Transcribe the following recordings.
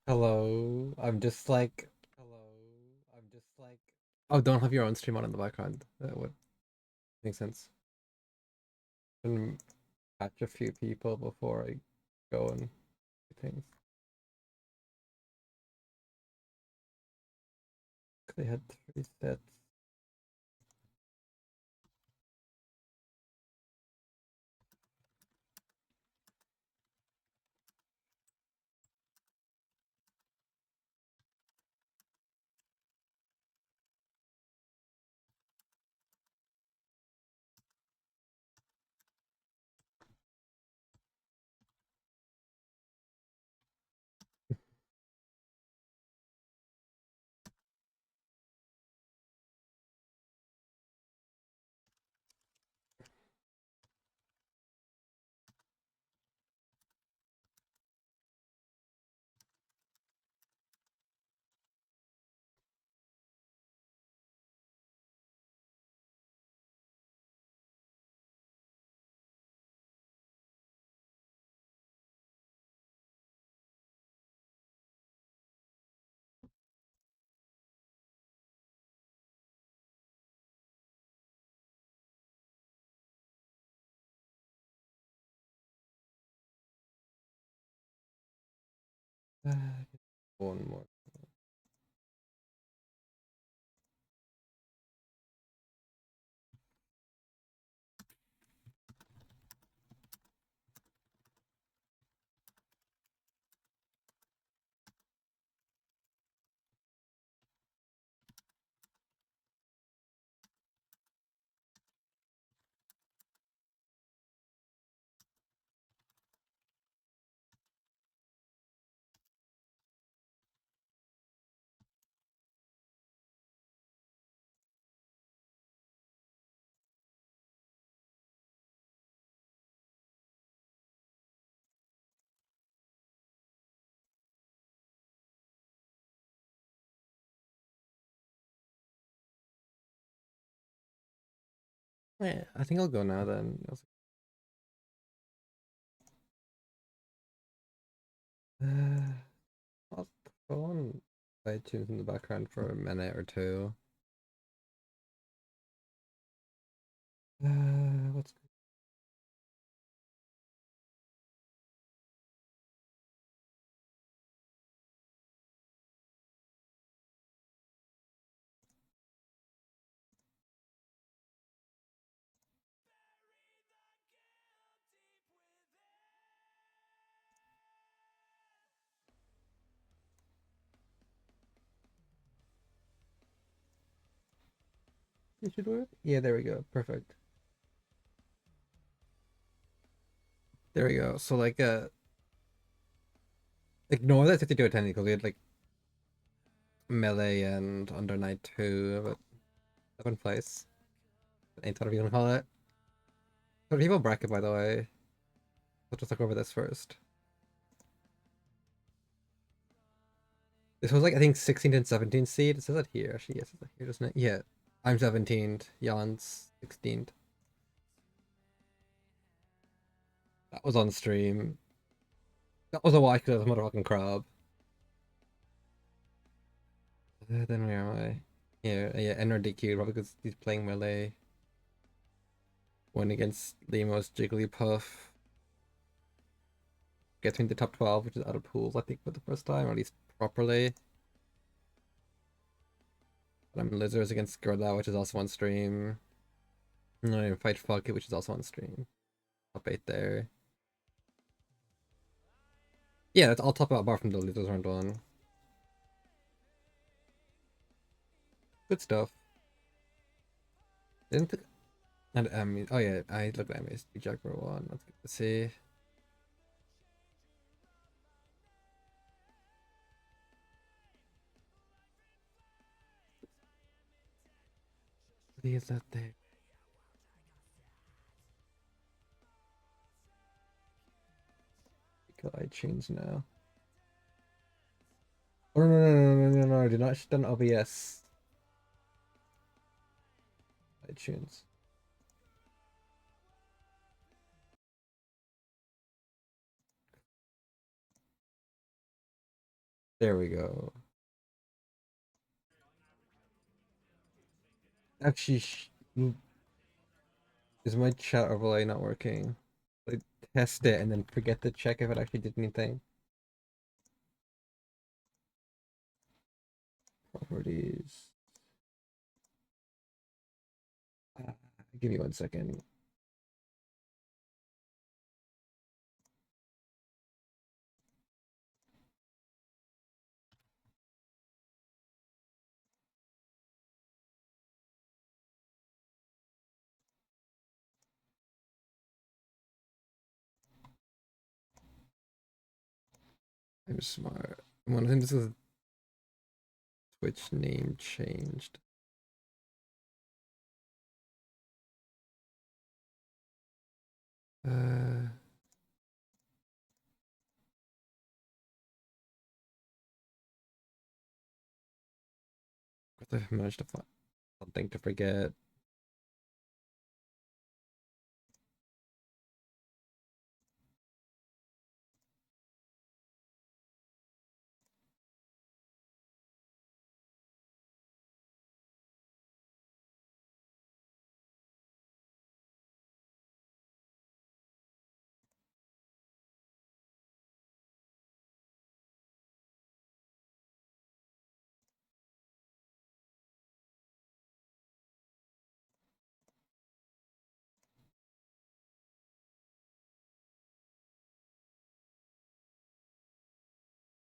Hello. Oh, don't have your own stream on in the background. That would make sense. And catch a few people before I go and do things. They had 3 sets. One more. Yeah, I think I'll go now then. I'll go on iTunes in the background for a minute or two. What's you should do it? Yeah, there we go. Perfect. There we go. So ignore that 52 attending because we had like melee and under night 2, but 7th place. Ain't whatever you gonna call it. So people bracket, by the way. Let's just look over this first. This was like I think 16th and 17th seed. It says that here. Actually, yes, it says that here, doesn't it? Yeah. I'm 17th. Jan's 16th. That was on stream. That was a watch because I was a motherfucking crab. Then where am I? Yeah, NRDQ probably because he's playing melee. Went against Limos Jigglypuff. Gets me in the top 12, which is out of pools, I think, for the first time, or at least properly. But I'm Lizards against Guerrilla, which is also on stream. And I fight Foggy, which is also on stream. Top 8 there. Yeah, that's all top out apart from the Losers round 1. Good stuff. Didn't think... And oh yeah, I looked at Emmy's Jaguar 1. That's good to see. What is that there? Go iTunes now. Oh, no, do not shut down OBS. iTunes. There we go. Actually, is my chat overlay not working? I test it and then forget to check if it actually did anything. Properties. Give me 1 second. I'm smart. One of them is a Twitch name changed. Uh, I managed to find something to forget.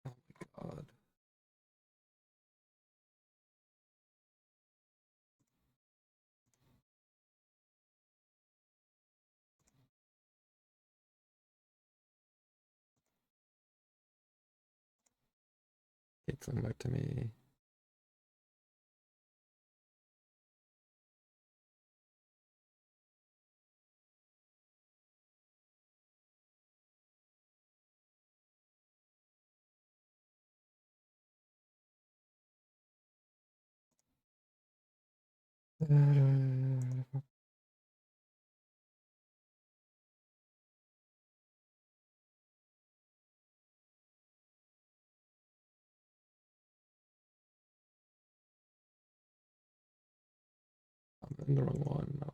Oh my god. It's come back to me. I'm in the wrong one. No,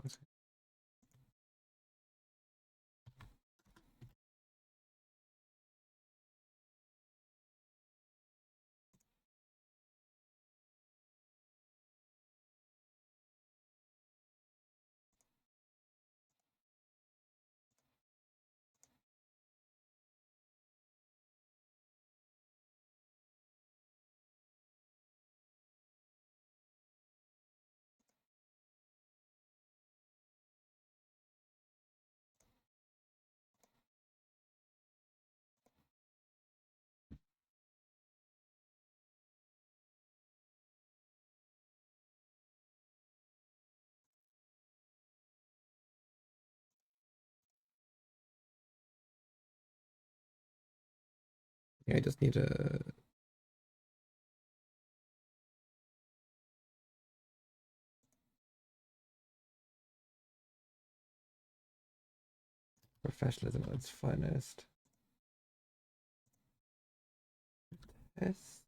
yeah, I just need to. Professionalism at its finest. Yes.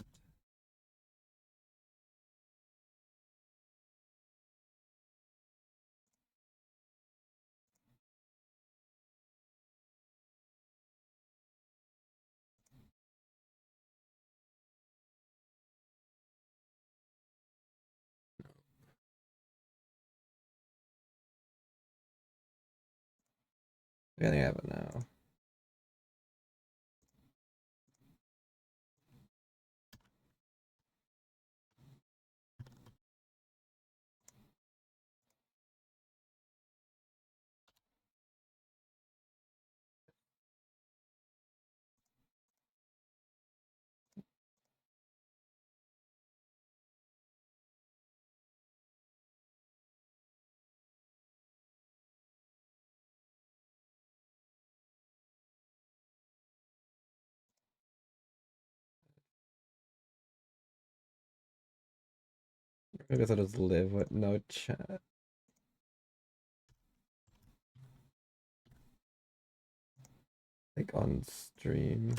Yeah, I think I have it now. I guess I'll just live with no chat. Like on stream.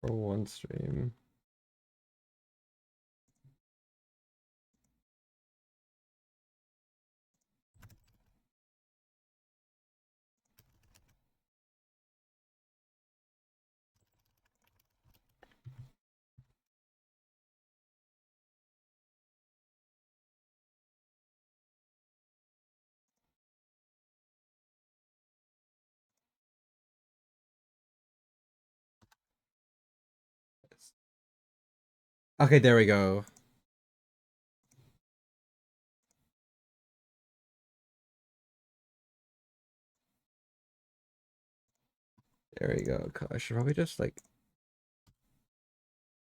for one stream. Okay, there we go. There we go. I should probably just like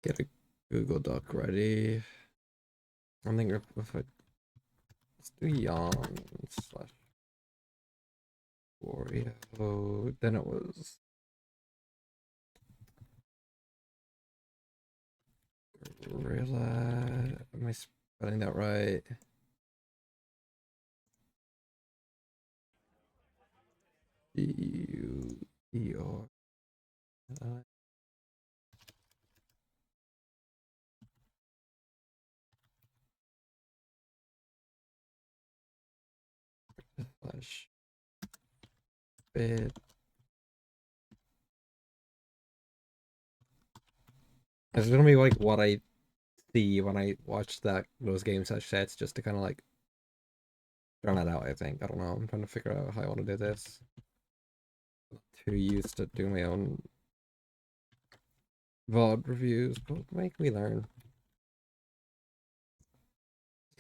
get a Google Doc ready. I think if I let's do yawn slash Wario, then it was Guerilla. Am I spelling that right? Eor. Slash bit. It's gonna be like what I see when I watch those games as sets, just to kind of like drown that out. I think I don't know. I'm trying to figure out how I want to do this. I'm too used to doing my own VOD reviews, but make me learn.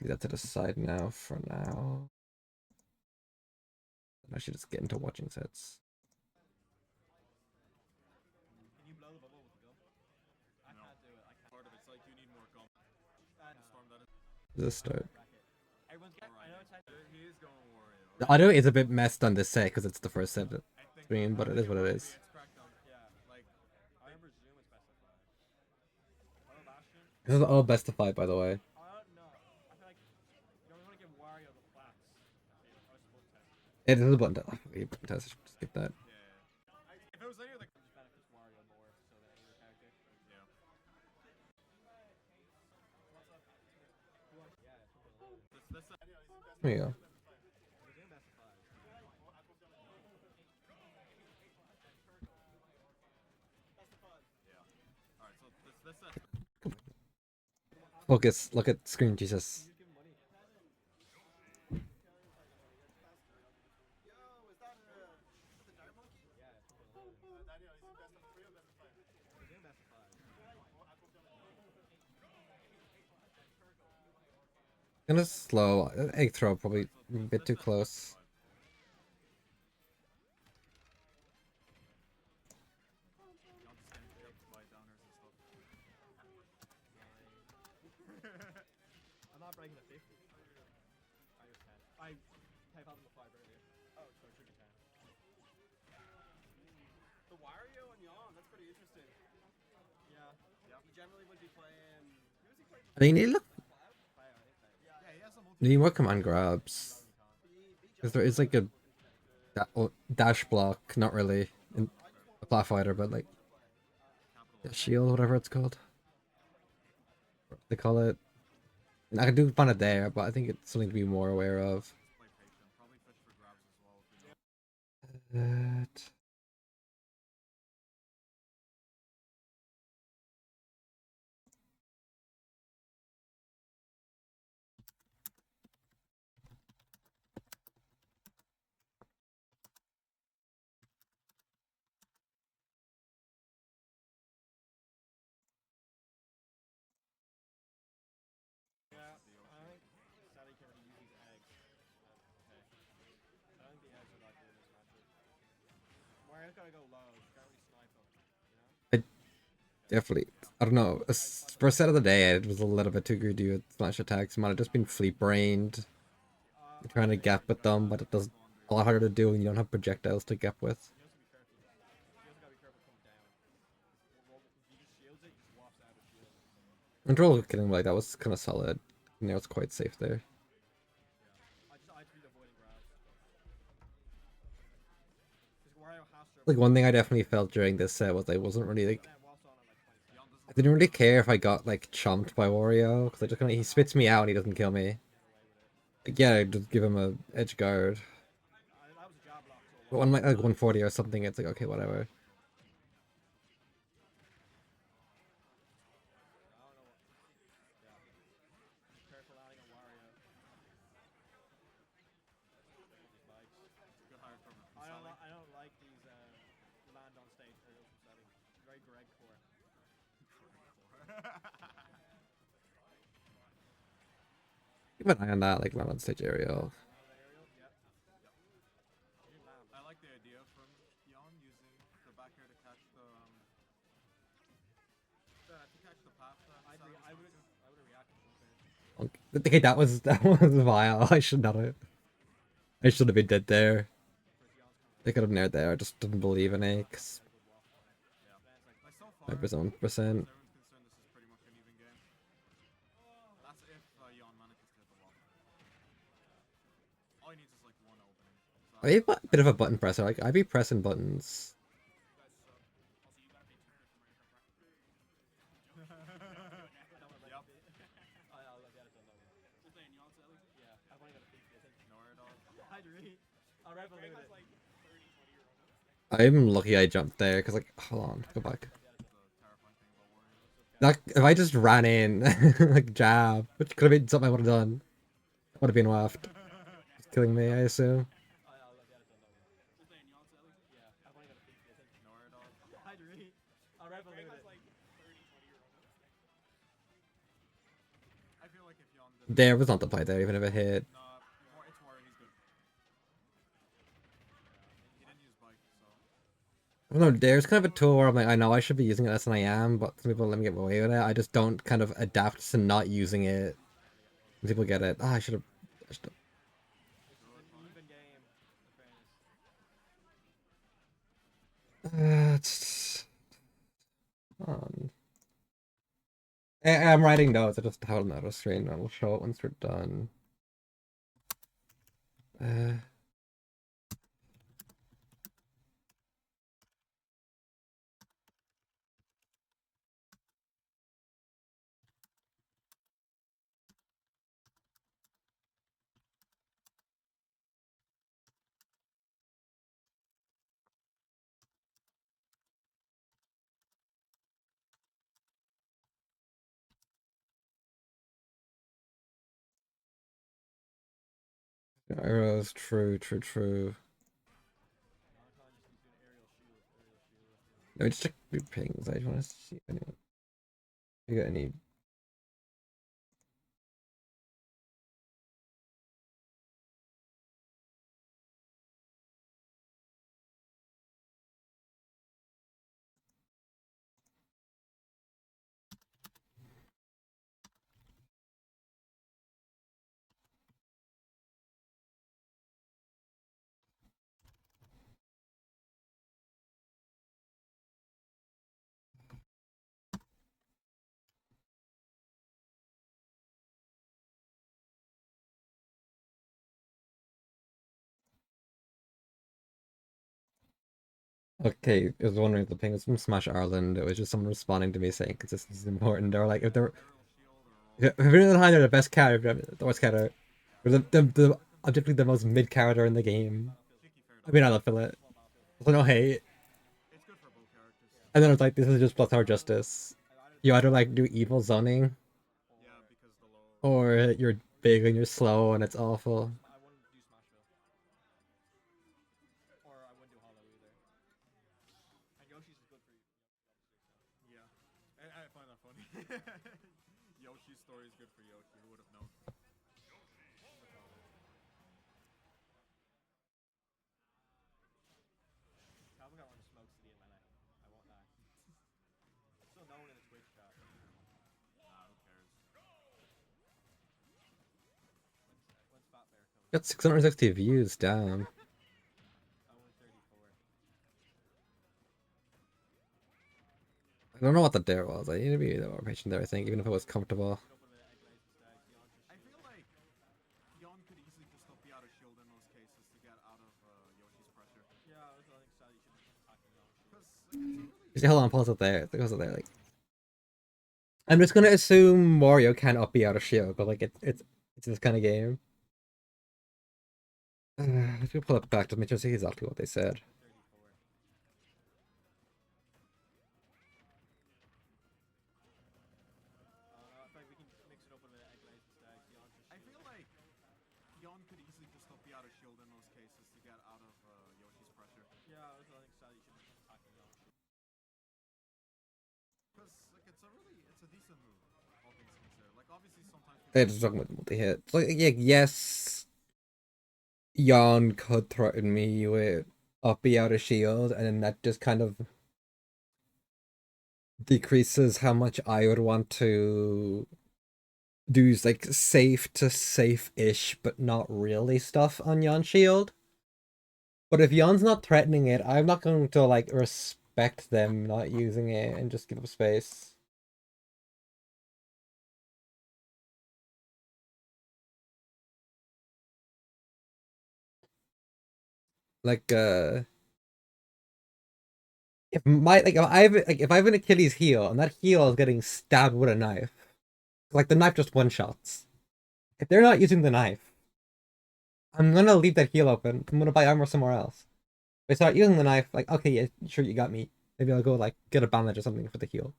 Leave that to the side now. For now, I should just get into watching sets. Can you blow the bubble with the gun? I can't do it. I can't. Part of it's like you need more gum. Does this start? Everyone's getting. I know it's. He is going Wario. I know it's a bit messed on this set because it's the first set stream, but it is what it is. Yeah, like I remember Zoom was specified. This is all best of 5, by the way. I don't know. I feel like you don't want to give Wario the flats. It is a button test. Button test. I should skip that. If it was any other, just benefits Wario more so than any other character. Yeah. There you go. Focus. Look at screen, Jesus. Gonna slow. Eggthrow probably a bit too close. I'm not breaking the 50. I type out the 5 earlier. Oh, so it should be 10. The Wario and Yawn, that's pretty interesting. Yeah. He generally would be playing. Who was he playing? I mean, it look. Yeah, he has some. You need more command grabs. Because there is like a dash block, not really in a flat fighter, but like a shield, whatever it's called. They call it. And I do find it there, but I think it's something to be more aware of. That. Yeah, I think Celi can use these eggs. Okay. I don't think the eggs are that good in this matchup. Mario's gotta go low. You can't really snipe him. You know? Definitely. I don't know. For a set of the day, it was a little bit too greedy with smash attacks. Might have just been fleet brained. Trying to gap with them, but it does a lot harder to do when you don't have projectiles to gap with. You also be careful. You also gotta be careful coming down. If you just shields it, you just waps out of shield. Control killing like that was kind of solid. You know, it's quite safe there. I just be avoiding grabs. Because Wario has to. Like one thing I definitely felt during this set was I wasn't really like didn't really care if I got like chomped by Wario because I just kind of he spits me out and he doesn't kill me. Like, yeah, I just give him a edge guard. That was a jab lock, so it But was. when like 140 or something, it's like okay, whatever. I don't know what. Yeah. Careful landing on Wario. These bikes. Good hire from Celi. I don't like these land on stage aerials from Celi. Very Greg core. Keep an eye on that, like land on stage aerial. Land aerial. Yep. You didn't land. I like the idea from Yon using the back air to catch the path that I would have reacted to it. Okay, that was vile. I should not have. I should have been dead there. They could have nared there. I just didn't believe in it. Cause like so far. 1%. Everyone's concerned this is pretty much an even game. That's if Yon manages to hit the wall. All he needs is like one opening. So I'm a bit of a button presser. Like I be pressing buttons. I'm lucky I jumped there because like hold on, go back. That if I just ran in like jab, which could have been something I would have done, would have been waft. Just killing me, I assume. There was not the play there, even if it hit. it's Wario, he's good. He didn't use bike, so No, there's kind of a tool where I'm like, I know I should be using it less than I am, but some people let me get away with it. I just don't kind of adapt to not using it. When people get it. Ah, I should have. Even game. It's on. I'm writing notes. I just have it on a screen. I'll show it once we're done. Arrows, true. Let me just check the pings. I just want to see if anyone. You got any? Okay, I was wondering if the ping was from Smash Ireland. It was just someone responding to me saying consistency is important. They were like, if they're if you're the high, they're the best character, the worst character, or the objectively the most mid character in the game. I mean, I love it. So no hate. it's good for both characters. And then it's like, this is just plus our justice. You either like do evil zoning, Yeah, because the low. or you're big and you're slow and it's awful. I wouldn't do Smashville. Or I wouldn't do Hollow either. And Yoshi's is good for you. Yeah, I find that funny. Yoshi's story is good for Yoshi. Who would have known? Calvin got one of the smokes to the melee. I won't lie. Still no one in the Twitch chat. Nah, who cares? When's Fat Bear coming? Got 660 views, damn. I won 34. I don't know what the dare was. I need to be a bit more patient there, I think, even if it was comfortable. Put up with the Egglays instead. I feel like Yon could easily just be out of shield in those cases to get out of Yoshi's pressure. Yeah, I think Sally should be attacking Yoshi. Because You see, hold on, pause it there. It goes it there, like. I'm just gonna assume Wario can't up be out of shield, but like it's this kind of game. Let's go pull it back to make sure see exactly what they said. 34. No, I think we can mix it up with an egglay instead. Beyond just I feel like Yon could easily just up be out of shield in those cases to get out of Yoshi's pressure. Yeah, I think Celi should be attacking Yon. Because like it's a decent move, all things considered. Like obviously sometimes They're people just talking about the multi-hit. It's like, yeah, yes, Yon could threaten me with up be out of shield, and then that just kind of decreases how much I would want to do like safe to safe-ish, but not really stuff on Yon shield. But if Yon's not threatening it, I'm not going to like respect them not using it and just give up space. Like if I have an Achilles heel and that heel is getting stabbed with a knife, like the knife just one shots. If they're not using the knife, I'm gonna leave that heel open. I'm gonna buy armor somewhere else. If they start using the knife, like okay, yeah, sure you got me. Maybe I'll go like get a bandage or something for the heel.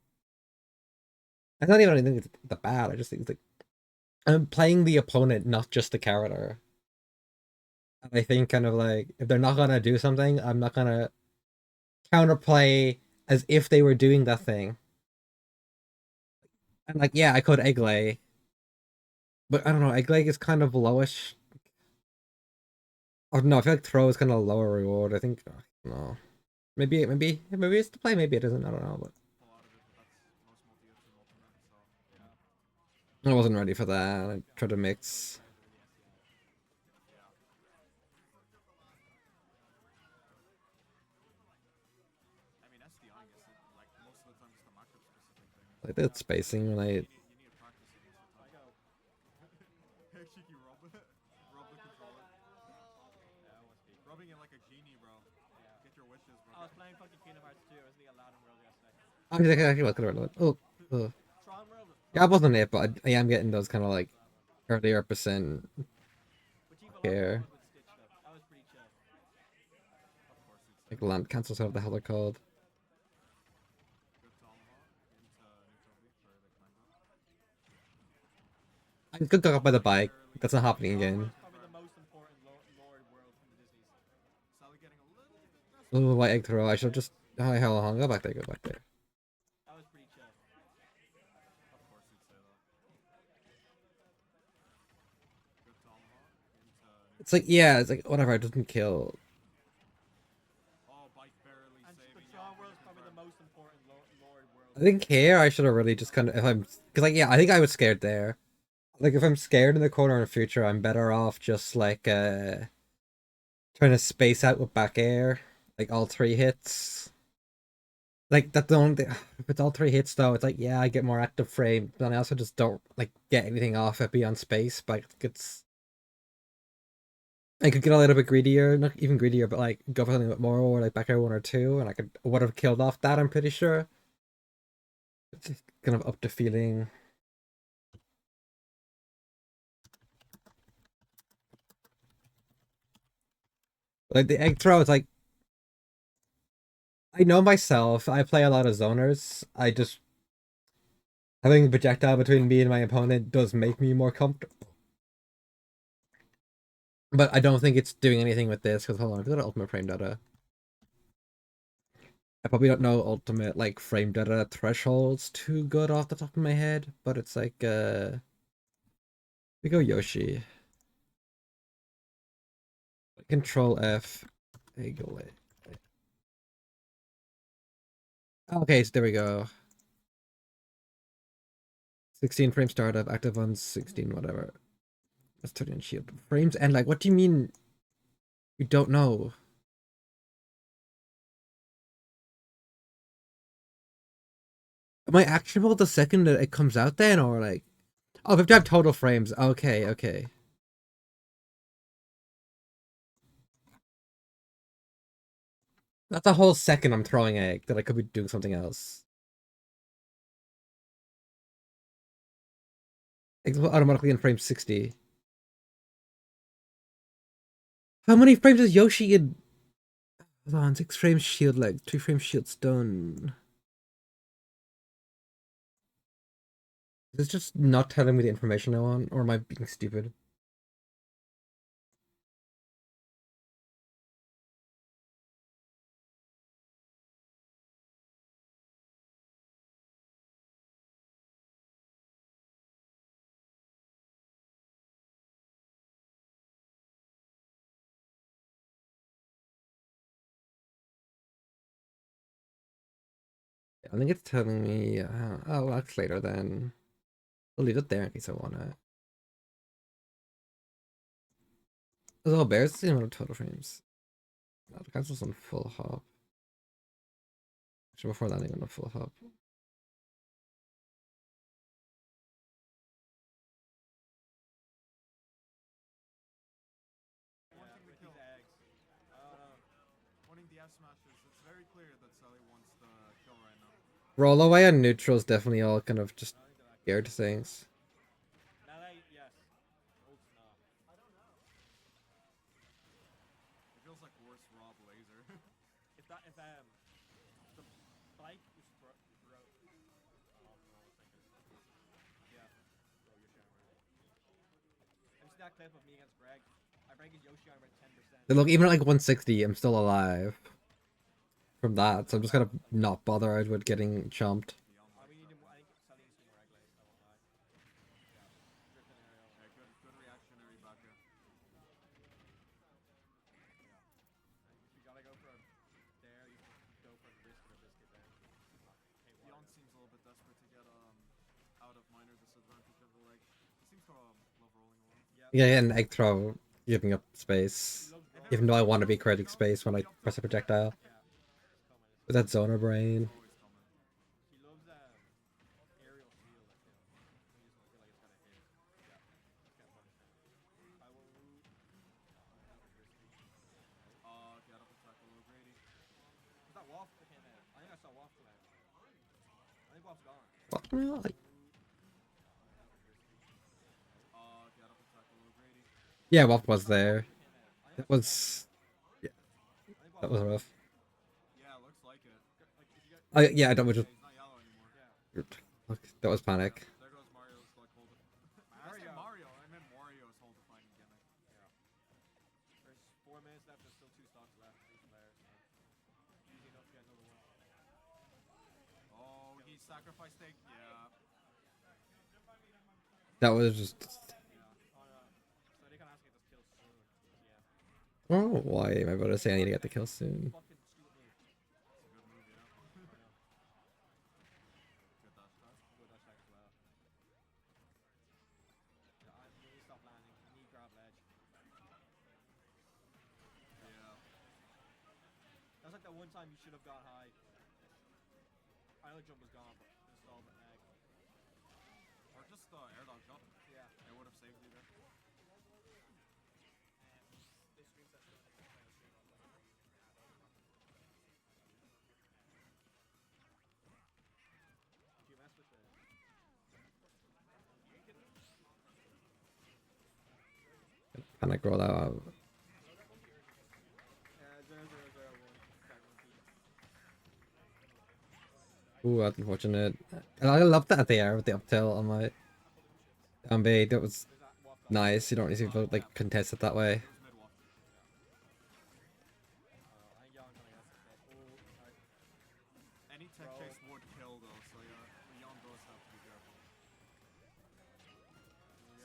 It's not even anything that bad. I just think it's like I'm playing the opponent, not just the character. And I think kind of like if they're not gonna do something, I'm not gonna counterplay as if they were doing that thing. And like, yeah, I could egglay, but I don't know. Egglay is kind of lowish. I don't know. I feel like throw is kind of lower reward. I think no. Maybe it's the play. Maybe it isn't. I don't know. But pull out of it, but that's most multi-hits in ultimate, so yeah. I wasn't ready for that. I tried to mix. I mean SDI is like most of the time just a matchup specific thing. I did spacing when I. You need to practice it most of the I time. go. Hey cheeky rub the controller. Yeah, I want speed. Rubbing it like a genie, bro. Yeah. Get your wishes, bro. I was playing fucking Kingdom Hearts 2. I was in the Aladdin world yesterday. Actually, what could I run? Oh. Tron world. Yeah, I wasn't it, but I am getting those kind of like earlier percent But you care. with Stitch though. That was pretty chill. Of course it's Like land cancels, whatever the hell they're called. good tomahawk into neutral V for the climb up. I could go up by the bike. That's not happening Tron again. world's probably the most important lore world from the Disneys. Sally getting a little bit less. Oh, why Eggthrow? I should just. Oh, hell, on. Go back there. Go back there. That was pretty chill. Of course you'd say that. Good tomahawk into It's like yeah, it's like whatever. It doesn't kill. oh bike barely And saving but you. Tron world's probably the most important lore world. I think here I should have really just kind of if I'm because like yeah, I think I was scared there. Like if I'm scared in the corner in the future, I'm better off just like trying to space out with back air, like all three hits. Like that's the only thing. If it's all three hits though, it's like yeah, I get more active frame, but I also just don't like get anything off it beyond space. But it's I could get a little bit greedier, not even greedier, but like go for something a bit more, or like back air one or two, and I would have killed off that. I'm pretty sure. It's just kind of up to feeling. Like the egg throw is like I know myself. I play a lot of zoners. I just having a projectile between me and my opponent does make me more comfortable. But I don't think it's doing anything with this because hold on, I've got ultimate frame data. I probably don't know ultimate like frame data thresholds too good off the top of my head, but it's like we go Yoshi. Control F. Egglay. Okay, so there we go. 16 frame startup, active on 16, whatever. Let's turn in shield. Frames and like what do you mean you don't know? Am I actionable the second that it comes out then or like oh if I have total frames, okay. That's a whole second I'm throwing egg that I could be doing something else. It's automatically in frame 60. How many frames is Yoshi in? Hold on, 6 frames shield leg, 2 frames shield stone. Is this just not telling me the information I want, or am I being stupid? I think it's telling me, oh, that's later then. I'll leave it there in case I want it. Oh, Bair's the amount of total frames. No, the castle's on full hop. Actually, before landing on a full hop. With these eggs. Wanting the F smashes, it's very clear that Celi wants the kill right now. Roll away and neutral's definitely all kind of just scared things. Melee, yes. Ult's not. It feels like worse Rob laser. If the bike is broke. Oh, no, yeah. Bro, you're sharing. Have you seen that clip of me against Greg? I break his Yoshi armor at 10%. Look, even at like 160, I'm still alive from that, so I'm just gonna not bother out with getting chomped. We need him. I think Celi needs some more egglay. I won't lie. Yeah. Drifting aerial. Yeah, good reactionary back here. If you gotta go for a dair, you can go for the risk of a biscuit there. Dion seems a little bit desperate to get out of minor disadvantage of the leg. He seems to love rolling a lot. Yeah, and Eggthrow giving up space. Even though I want to be creating space when I press a projectile. With that zoner brain. Always coming. He loves aerial shield, I feel. He doesn't feel like it's gonna hit. Yeah. Can't punish him. I will root. That was risky. Get up attack a little greedy. Was that Waft that came out? I think I saw Waft come out. I think Waft's gone. What? Like, That was risky. Get up attack a little greedy. yeah, what was there? I think It was. Yeah, I think that Waft was rough. Yeah, looks like it. like if you get Yeah, I don't. Just, He's not yellow anymore. yeah. look, that was panic. There goes Mario's like hold it. I Mario. said Mario, I meant Wario's hold defining gimmick. There's 4 minutes left. There's still 2 stocks left for each player. So easy enough to get another one. Oh, he sacrificed egg. Yeah. That was just. Yeah. So they can ask me this kill soon. Yeah. Oh, why am I about to say I need to get the kill soon? Fucking stupid move. It's a good move, yeah. Good dash attack. Good dash attack as well. Yeah, you need to stop landing. You need to grab ledge. Yeah. That's like the one time you should have gone high. I know the jump was gone, but installed an egg. Or just air dodge up. Yeah. It would have saved you there. Do you mess with the... Panic roll out. 0-0-1. Ooh, that's unfortunate. I love that dair with the up tilt on my bait. That was nice. You don't need to like contest it that way. It was mid waft. I think Jan gonna get some. Any tech chase would kill though, so yeah, Leon does have to be careful.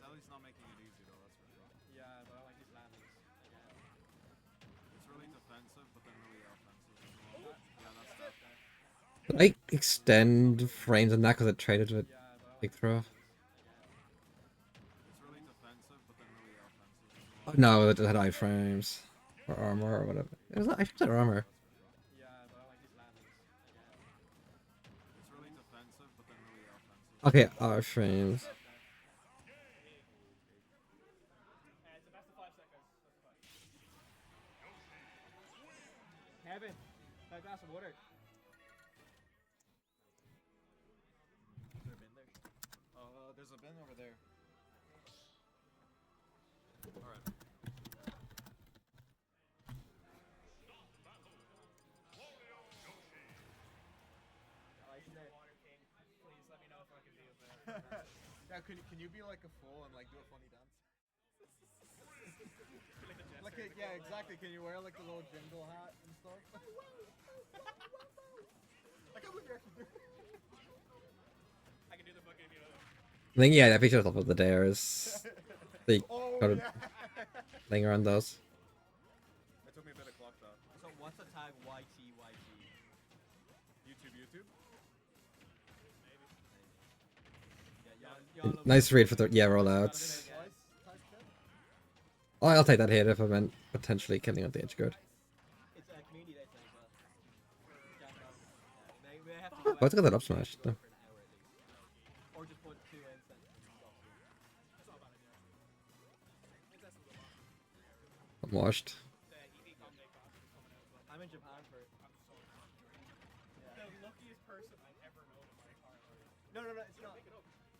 Celi's not making it easy though, that's for sure. Yeah, but I like these landings. Again. It's really defensive, but then really offensive as well. Yeah, that's that. Did I extend frames on that because it traded with Yeah, but I like Eggthrow? It's really defensive, but then really offensive as well. No, it had iframes. Or armor or whatever. It was not, I think it was armor. Yeah, but I like these landings. Again. It's really defensive, but then really offensive. Okay, iframes. It's the best of 5 seconds. Kevin, that glass of water. Is there a bin there? There's a bin over there. Alright. Please let me know if I can be a bear. Yeah, can you be like a fool and like do a funny dance? Like a, yeah, exactly. Can you wear like the little jingle hat and stuff? I can't believe you actually do it. I can do the fucking, I think yeah, that features up with the dairs. They Oh kind of yeah. linger on those. It took me a bit of clock that. So what's a tag YT? YouTube. Yeah, Nice read for the rollouts. Oh, I'll take that hit if I meant potentially killing out the edge guard. It's a community day thing, but have to Oh, it's got that up smash. No. or just put 2 incense. I'm washed. I'm in Japan for the luckiest person I've ever known in my entire life. No, it's not.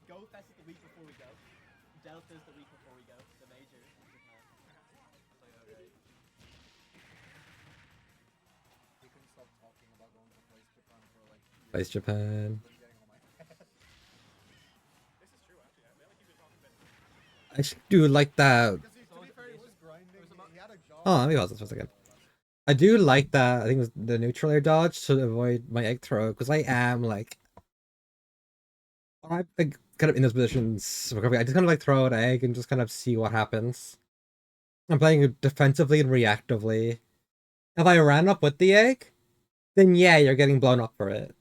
Go Fest is the week before we go. Delta is the week before we go. The major in Japan. So, okay. We couldn't stop talking about going to place Japan for like years. Face Japan. Getting on my head. This is true, actually. I feel like you've been talking about I actually do like that. Because to be fair, he was grinding. He had a job. Oh, let me pause this for a second. I do like that. I think it was the neutral air dodge to avoid my egg throw because I am like, I'm like, kind of in those positions. I just kind of like throw an egg and just kind of see what happens. I'm playing defensively and reactively. If I ran up with the egg, then yeah, you're getting blown up for it.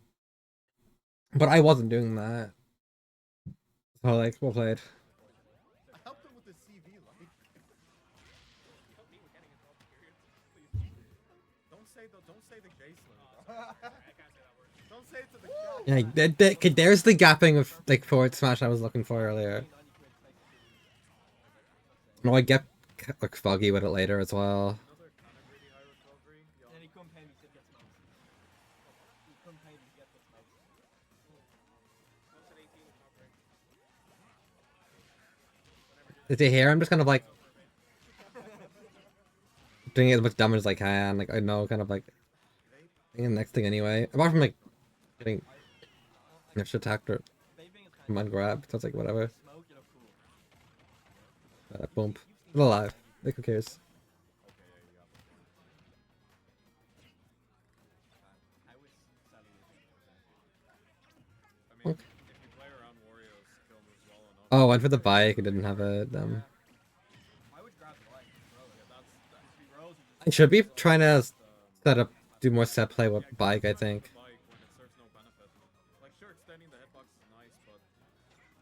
But I wasn't doing that. So like, well played. I helped him with the CV, like. Don't say the gay slur. I can't say that word. Don't say it to the Yeah, there's the gapping of like forward smash I was looking for earlier. No, I get like Foggy with it later as well. Another kind of really high recovery. And then he couldn't pay me to get smoked. He couldn't pay me to get the smoked. Smokes at 18 is not great. Did you hear? I'm just kind of like doing as much damage as I can. Like I know, kind of like the next thing anyway. Apart from like getting extra attacked or Vaping is kind command grab, so it's like whatever. smoke, you look cool. Boom. Still alive. Like who cares? I wish Celi was in I mean, Okay. if you play around Wario's kill moves well enough. Oh, went for the bike. I didn't have it. I would grab the bike and throw it. That's he rolls and just I should be trying to set up, do more set play with bike. I think. Bike when it serves no benefit. Like sure, extending the hitbox is nice, but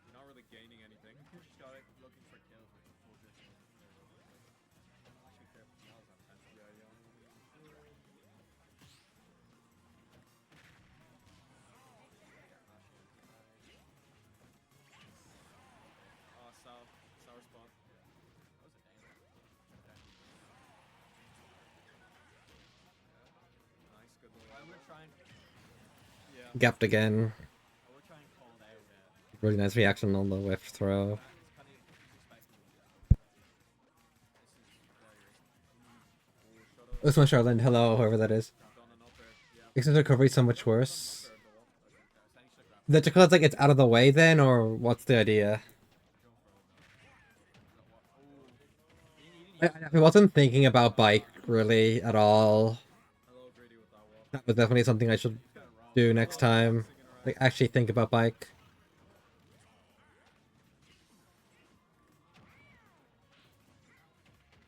you're not really gaining anything. you just got it looking for kills with the full distance. Actually, fair. That was on 10. Yeah. Sour spot. That was a dair. Nice, good one. I would try and Yeah. Gapped again. I would try and call it out. Really nice reaction on the whiff throw. It's kind of disrespectful. This one, Charlotte. Hello, whoever that is. Done an upper. Yeah. Makes his recovery so much worse. Upper, go up. Celi should grab The chocolate's like it's out of the way then, or what's the idea? I wasn't thinking about bike really at all. Hello, greedy with that wall. That was definitely something I should do next time. Like actually think about bike.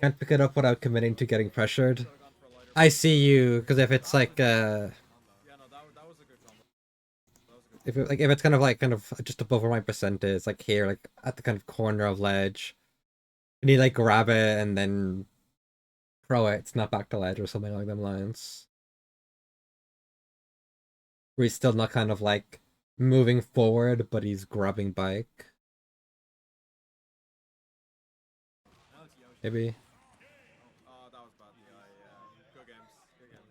Can't pick it up without committing to getting pressured. Gone for a lighter. I see you, because if it's like Yeah, no, that was a good combo. That was a good. if it's kind of just above where my percent is, like here, like at the kind of corner of ledge, you need like grab it and then throw it, snap back to ledge or something like them lines. Where he's still not kind of like moving forward, but he's grabbing bike. No, it's Yoshi. Maybe. Oh, that was bad. Yeah. Good games. Good games.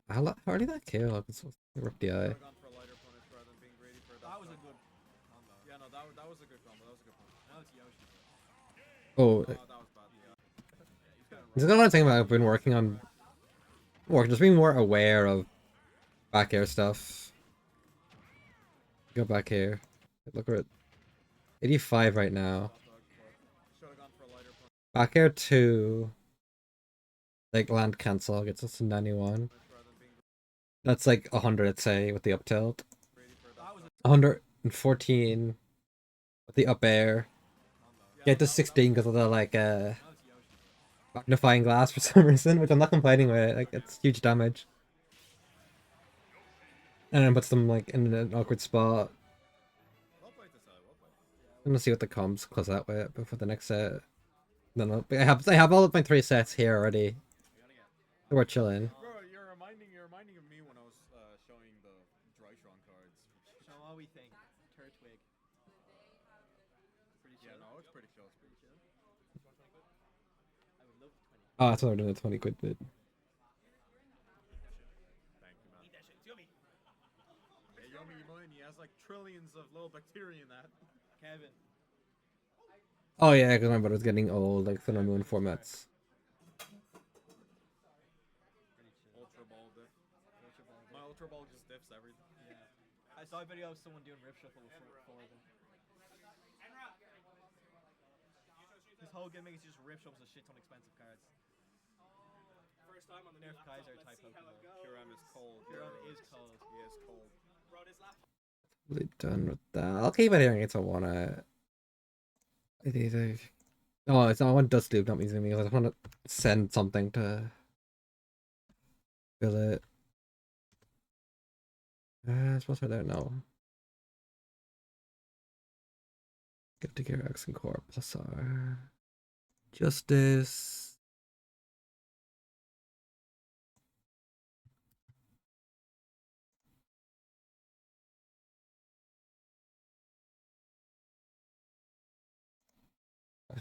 How did that kill? It's rip the eye. Could've gone for a lighter punish rather than being greedy for That was a good combo. Yeah, no, that was a good combo. That was a good combo. No, it's Yoshi. Oh, Oh, that was bad. Yeah. This is kind of what I'm saying about I've been working on just being more aware of back air stuff. Go back here. Look at it. 85 right now. Should've gone for a lighter punch. Back air 2. Like land cancel gets us to 91. That's like 100, I'd say, with the up tilt. 114 with the up air. Get to 16 because of the like magnifying glass for some reason, which I'm not complaining with. Like it's huge damage. And then puts them like in an awkward spot. Well played to side, well played. I'm gonna see what the comms close out with before the next set. No, I have all of my 3 sets here already. So we're chilling. Bro, you're reminding of me when I was showing the Drytron cards. So what we think? Turtwig. Pretty chill. Yeah, no, it's pretty chill. It's pretty chill. I would love 20. Oh, that's what we're doing the 20 quid bid. Thank you, man. Eat that shit. It's yummy. Hey, yummy mine. He has like trillions of little bacteria in that. Kevin. Oh yeah, because my brother's getting old, like Sun and Moon formats. Pretty chill. Ultra ball diff. Ultra ball. My ultra ball just diffs everything. Yeah. I saw a video of someone doing rip shuffle for them. His whole gimmick is just rip shuffles a shit ton of expensive cards. First time on the Nerf new Kaiser laptop, type let's see how it Pokemon. goes. Kiram is cold. Kiram is cold. He is cold. Bro, this laptop. Really done with that. I'll keep it here in case I wanna. Oh, it's not. I want dust loop, not using me because I just want to send something to fill it. What's right there? No. Get to gear X and Core plus R. Justice.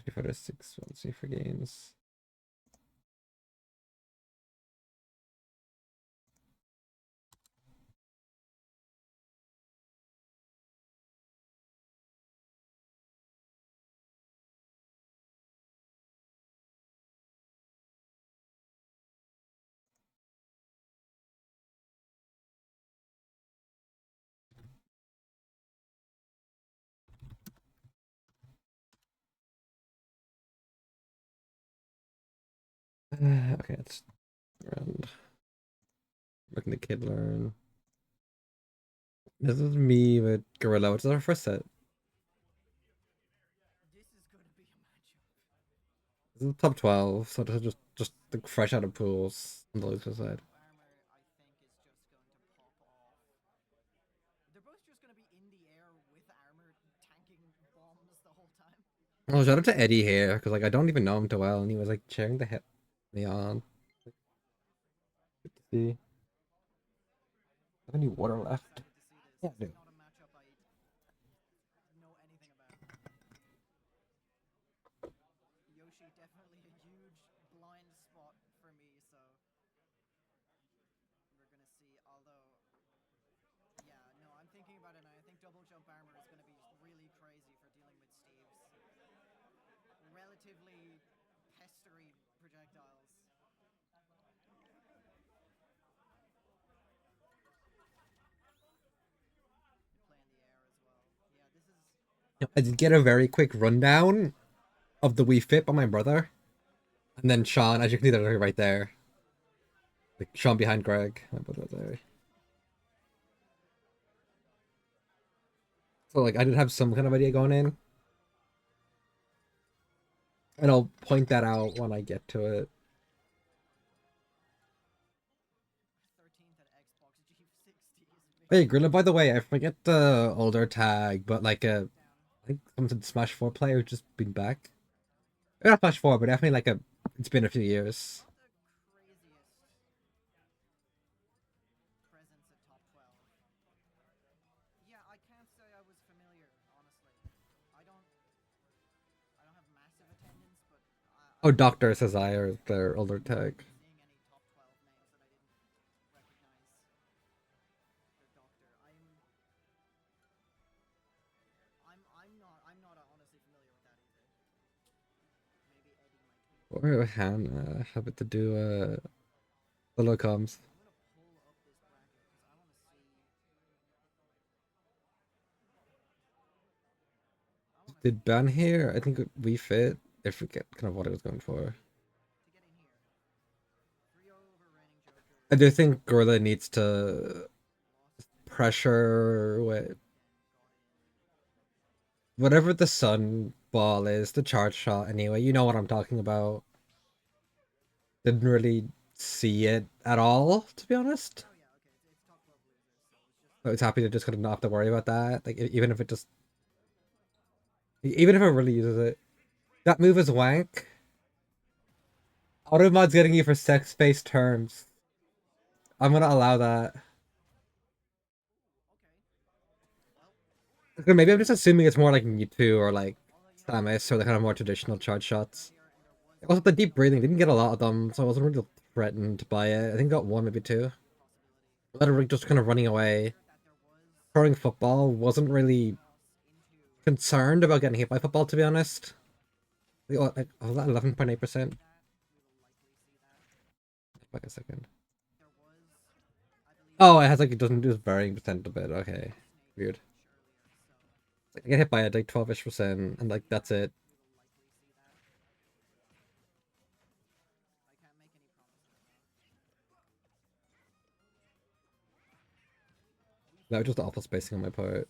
Before the 6 let's see for games. Okay, it's around making the kid learn. This is me with Guerrilla, which is our first set. This is gonna be a matchup. This is top 12, so this is just like fresh out of pools on the loser side. Armor, I think, is just going to pop off. They're both just gonna be in the air with armor, tanking bombs the whole time. Oh, shout out to Eddie here, because like I don't even know him too well, and he was like cheering the hit me on. Good to see. Have any water left? Yeah, I do. Not a matchup I know anything about. Yoshi definitely a huge blind spot for me, so we're gonna see. Although, yeah, no, I'm thinking about it, and I think double jump armor is gonna be really crazy for dealing with Steve's relatively pestery projectiles. Play in the air as well. Yeah, this is. I did get a very quick rundown of the Wii Fit by my brother. And then Sean, as you can see, they're right there. Like Sean behind Greg. My brother there. So like I did have some kind of idea going in. And I'll point that out when I get to it. 13th at Xbox G60 is Hey, Guerrilla, by the way, I forget the older tag, but like I think someone said Smash 4 player who's just been back. Not Smash 4, but definitely like it's been a few years. not the craziest presence at top 12. Yeah, I can't say I was familiar, honestly. I don't have massive attendance, but Oh, Doctor says I or their older tag. seeing any top 12 names that I didn't recognize. The Doctor. I'm not honestly familiar with that either. Maybe Eddie might be. Or Hannah have it to do solo comms. Did ban here? I think Wii Fit. I forget kind of what I was going for. I do think Guerrilla needs to pressure whatever the sun ball is, the charge shot anyway. You know what I'm talking about. Didn't really see it at all, to be honest. I was happy to just kind of not have to worry about that. Like even if it just, even if it really uses it, that move is wank. Automod's getting you for sex-based terms. I'm gonna allow that. Maybe I'm just assuming it's more like Mewtwo or like Samus or the kind of more traditional charge shots. Also, the deep breathing didn't get a lot of them, so I wasn't really threatened by it. I think I got one, maybe two. Literally just kind of running away. Throwing football, wasn't really concerned about getting hit by football, to be honest. Like, was that 11.8%? Wait a second. Oh, it has like, it doesn't do varying percent a bit. Okay. Weird. Like, I get hit by it like 12-ish%, and like, that's it. That was just awful spacing on my part.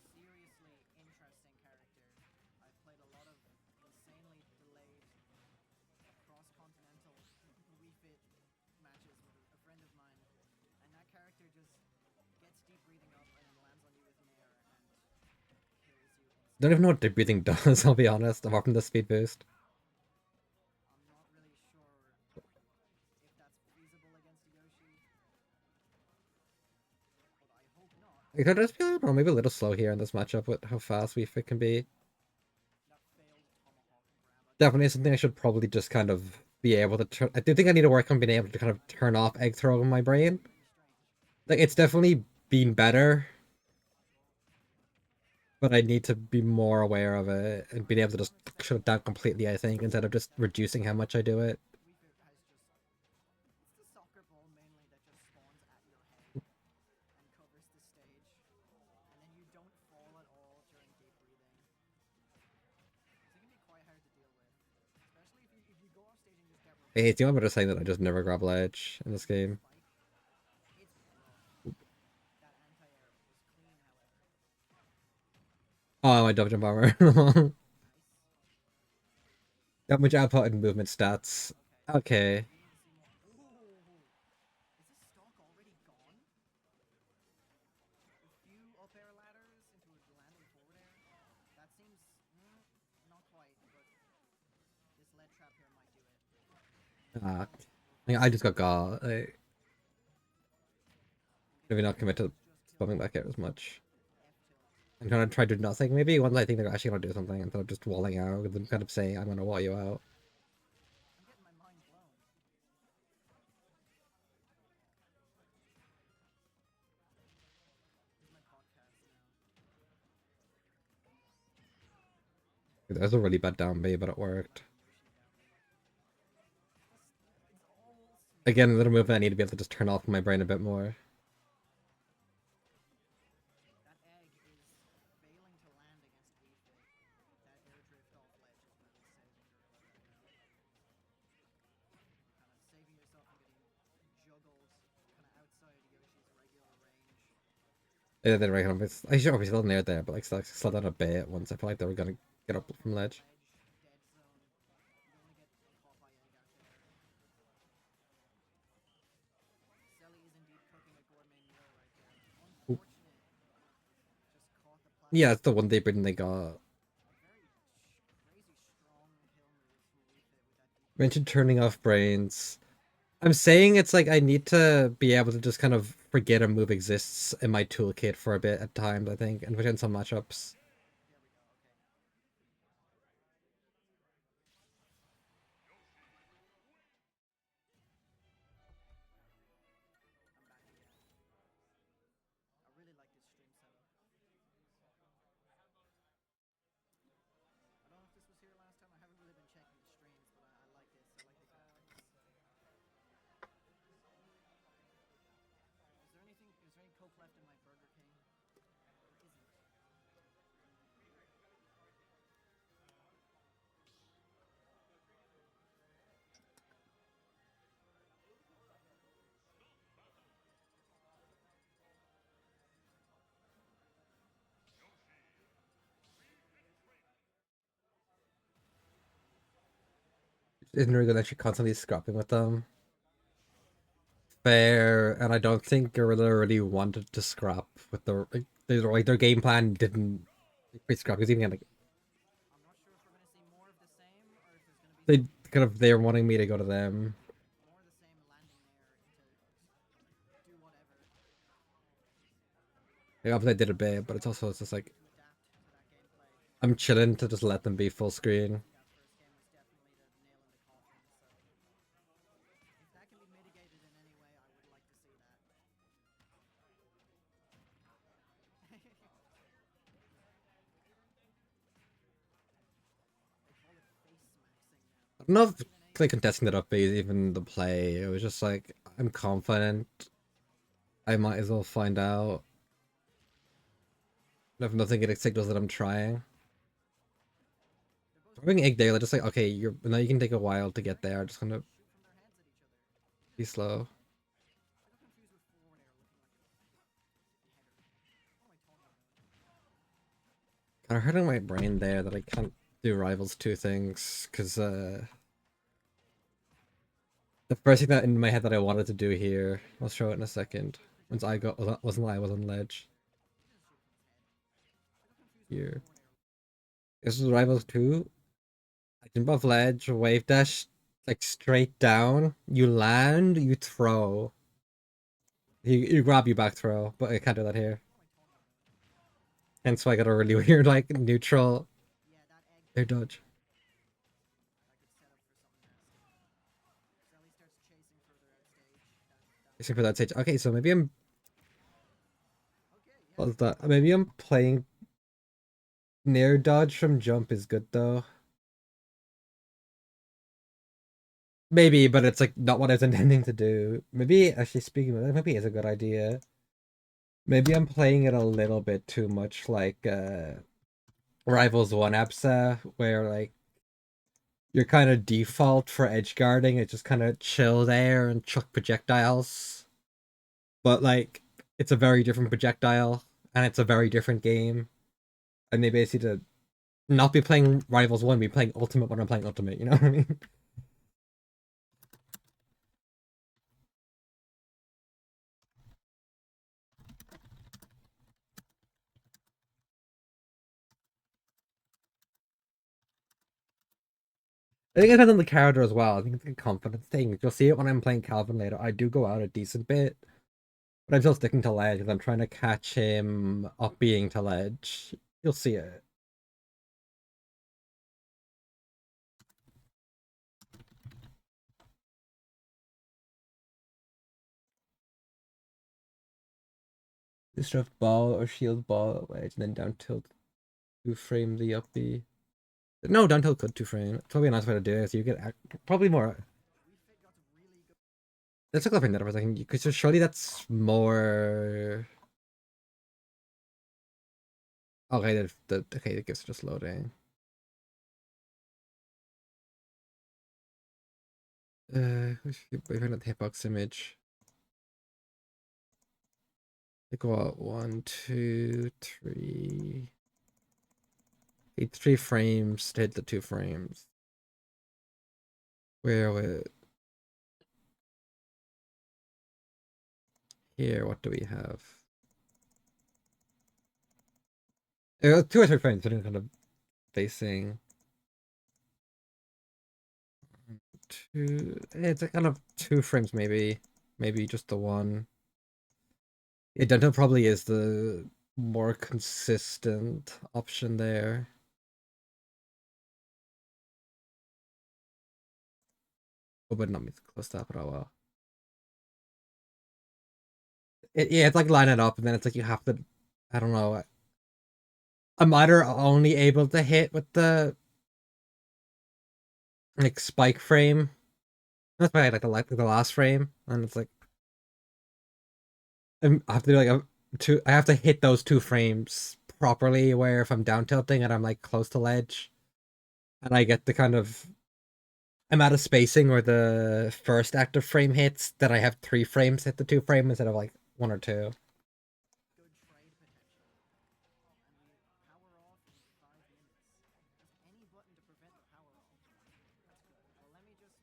Don't even know what deep breathing does, I'll be honest, apart from the speed boost. It could just be, I don't know, maybe a little slow here in this matchup with how fast Wii Fit can be. Definitely something I should probably just kind of be able to turn. I do think I need to work on being able to kind of turn off Eggthrow in my brain. Like, it's definitely been better, but I need to be more aware of it and being able to just shut it down completely, I think, instead of just reducing how much I do it. Hey, do you want me to say that I just never grab ledge in this game? Oh, my double jump armor. That much output and movement stats. Okay. I just got. Maybe not commit to spamming back here as much. I'm gonna try to do nothing. Maybe once I think they're actually gonna do something instead of just walling out and then kind of saying I'm gonna wall you out. That was a really bad down B, but it worked. Again, a little move I need to be able to just turn off my brain a bit more. Yeah, they're right on. I should obviously still near there, but like slow down a bit once I felt like they were gonna get up from ledge. Ooh. Yeah, it's the one they bring they got. Mentioned turning off brains. I'm saying it's like I need to be able to just kind of forget a move exists in my toolkit for a bit at times, I think, and within some matchups. left in my Burger King. There isn't. Isn't really good that you're constantly scrapping with them. Fair, and I don't think Guerrilla really wanted to scrap with their game plan didn't scrap because even like I'm not sure if we're gonna see more of the same or if there's gonna be they're wanting me to go to them. more of the same landing there into do whatever Like, obviously I did a bit, but it's also it's just like to adapt to that gameplay. I'm chilling to just let them be full screen. That first game was definitely the nail in the coffin. So if that can be mitigated in any way, I would like to see that. They call it face maxing now. I don't know if like contesting that up is even the play. It was just like I'm confident. I might as well find out. If nothing, it signals that I'm trying. Throwing egg dair, just like okay, you're now you can take a while to get there. Just gonna Shoot from their heads at each other. be slow. I got confused with forward air looking like a header. What am I talking about? Kind of hurting my brain there that I can't do Rivals 2 things because the first thing that in my head that I wanted to do here, I'll show it in a second. Once I got wasn't I was on ledge. Here. This is Rivals 2. I jump off ledge, wave dash, like straight down. You land, you throw. You grab, you back throw, but I can't do that here. Hence why I got a really weird like neutral Yeah, that egg air dodge. I could set up for something else. Celi starts chasing further out stage. Chasing for that stage. Okay, so maybe I'm Okay, yeah. what's that? Maybe I'm playing nair dodge from jump is good though. Maybe, but it's like not what I was intending to do. Maybe actually speaking of that, maybe it's a good idea. Maybe I'm playing it a little bit too much like Rivals 1 Absa, where like your kind of default for edge guarding is just kind of chill there and chuck projectiles. But like it's a very different projectile and it's a very different game. And they basically to not be playing Rivals 1, be playing Ultimate when I'm playing Ultimate, you know what I mean? I think it depends on the character as well. I think it's a confidence thing. You'll see it when I'm playing Calvin later. I do go out a decent bit, but I'm still sticking to ledge because I'm trying to catch him up being to ledge. You'll see it. Disrupt ball or shield ball at wedge and then down tilt to frame the up B. No, down tilt could 2 frame. It's probably a nice way to do it. So you get probably more. Wii Fit got really good. Let's look up in that for a second because surely that's more. Okay, okay, the gift's just loading. Wait for the hitbox image. Like what? 1, 2, 3. Need 3 frames to hit the 2 frames. Where would here? What do we have? 2 or 3 frames, depending kind of facing. 2. It's a kind of 2 frames, maybe just the one. Yeah, dental probably is the more consistent option there. Oh, but not me close to that, but oh well. Yeah, it's like line it up, and then it's like you have to. I don't know. I'm either only able to hit with the like spike frame. That's probably like the last frame, and it's like I have to do like I have to hit those 2 frames properly. Where if I'm down tilting and I'm like close to ledge, and I get the kind of I'm out of spacing where the first active frame hits, then I have 3 frames hit the 2 frame instead of like 1 or 2. Good trade potential. And we power off in 5 minutes. Press any button to prevent the power off. That's good. Well, let me just.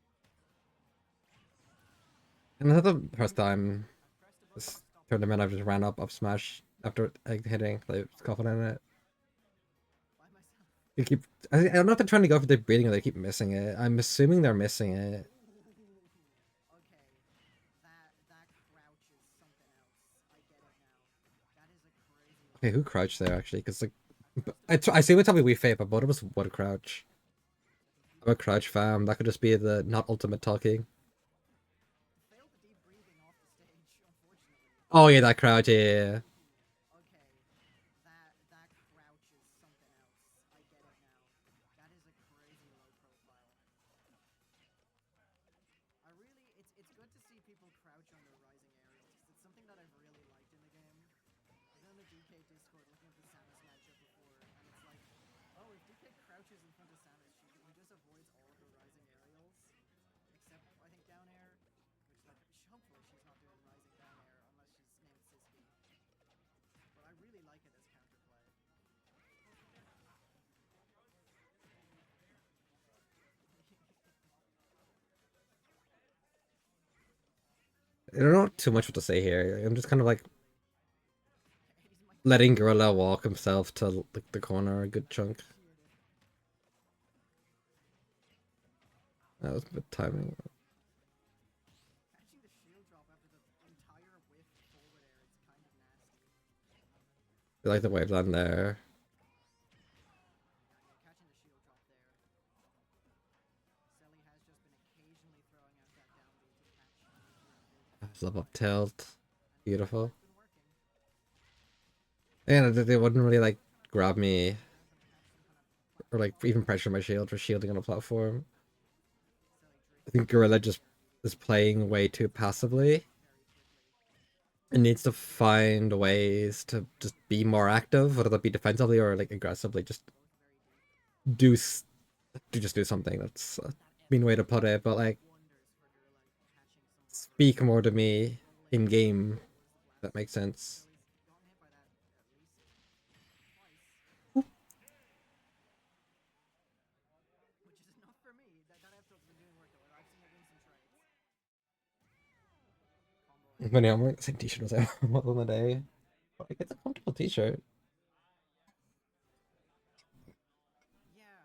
And that's the first time I've pressed a button this to stop tournament I've just ran up smash after egg hitting, like confident in it. by myself. They keep I don't know if they're trying to go for the breathing or they keep missing it. I'm assuming they're missing it. Okay, that crouch is something else. I get it now. That is a crazy. Okay, who crouched there actually? Because like I see what tell me Wii Fit, but both of us would crouch. I'm a crouch fam. That could just be the not ultimate talking. Failed the deep breathing off the stage, unfortunately. Oh yeah, that crouch, yeah. Okay, that crouch is something else. I get it now. That is a crazy low profile. It's good to see people crouch on their rising aerials. It's something that I've really liked in the game. I was on the DK Discord looking at the Samus matchup before, and it's like, oh, if DK crouches in front of Samus, he just avoids all of the rising aerials, except I think down air, which like hopefully she's not doing rising down air unless she's named Siski. But I really like it as counterplay. I don't know too much what to say here. I'm just kind of like He's my letting Guerrilla walk himself to like the corner a good chunk. That was a bit timing. catching the shield drop after the entire whiff forward air. It's kind of nasty. I like the waveland there. Yeah, catching the shield drop there. Celi has just been occasionally throwing out that down beat to catch. Love up tilt. Beautiful. It's been working. Yeah, they wouldn't really like grab me or like even pressure my shield for shielding on a platform. I think Guerrilla just is playing way too passively. It needs to find ways to just be more active, whether that be defensively or like aggressively. Just do just do something. That's a mean way to put it, but like speak more to me in game. If that makes sense. Which is enough for me. That episode's been doing work though. I've seen it win some trades. Combo. But yeah, I'm wearing the same t-shirt as I was on the day. But like, it's a comfortable t-shirt. Bair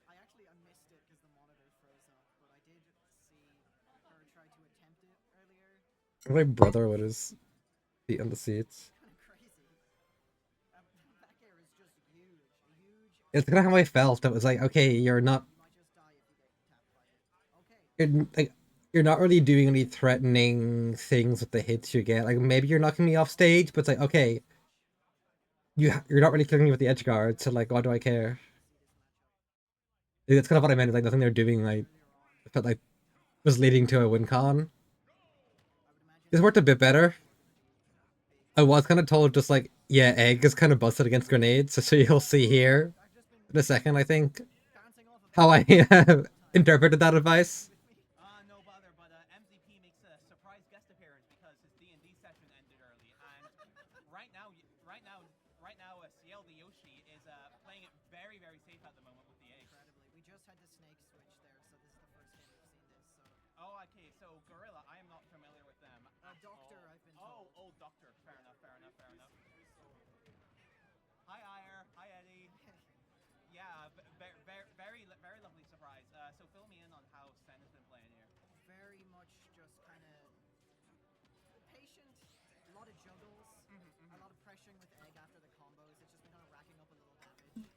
smashes. I missed it because the monitor froze up, but I did see her try to attempt it earlier. My brother with his feet on the seats. Kind of crazy. Back air is just huge. It's kind of how I felt. It was like, okay, you're not, You might just die if you get tapped by it. Okay. you're not really doing any threatening things with the hits you get. Like maybe you're knocking me off stage, but it's like, okay, you're not really killing me with the edge guard, so like, why do I care? That's kind of what I meant. Like nothing they're doing, like, felt like was leading to a win con. This worked a bit better. I was kind of told just like, yeah, egg is kind of busted against grenades, so you'll see here in a second, I think, Bouncing off of how I interpreted that advice. No bother, but MZP makes a surprise guest appearance because his D&D session ended early, and right now, Ciel the Yoshi is playing it very, very safe at the moment with the egg. incredibly. We just had the snake switch there, so this is the first game we've seen this. So Oh, okay, so Guerrilla, I am not familiar with them. Doctor, I've been told. Oh, Doctor. Fair enough. Hi, Ire. Hi, Eddie. Yeah, very lovely surprise. So fill me in on how Sen has been playing here. Very much just kind of patient, a lot of juggles, a lot of pressuring with egg after the combos. It's just been kind of racking up a little damage.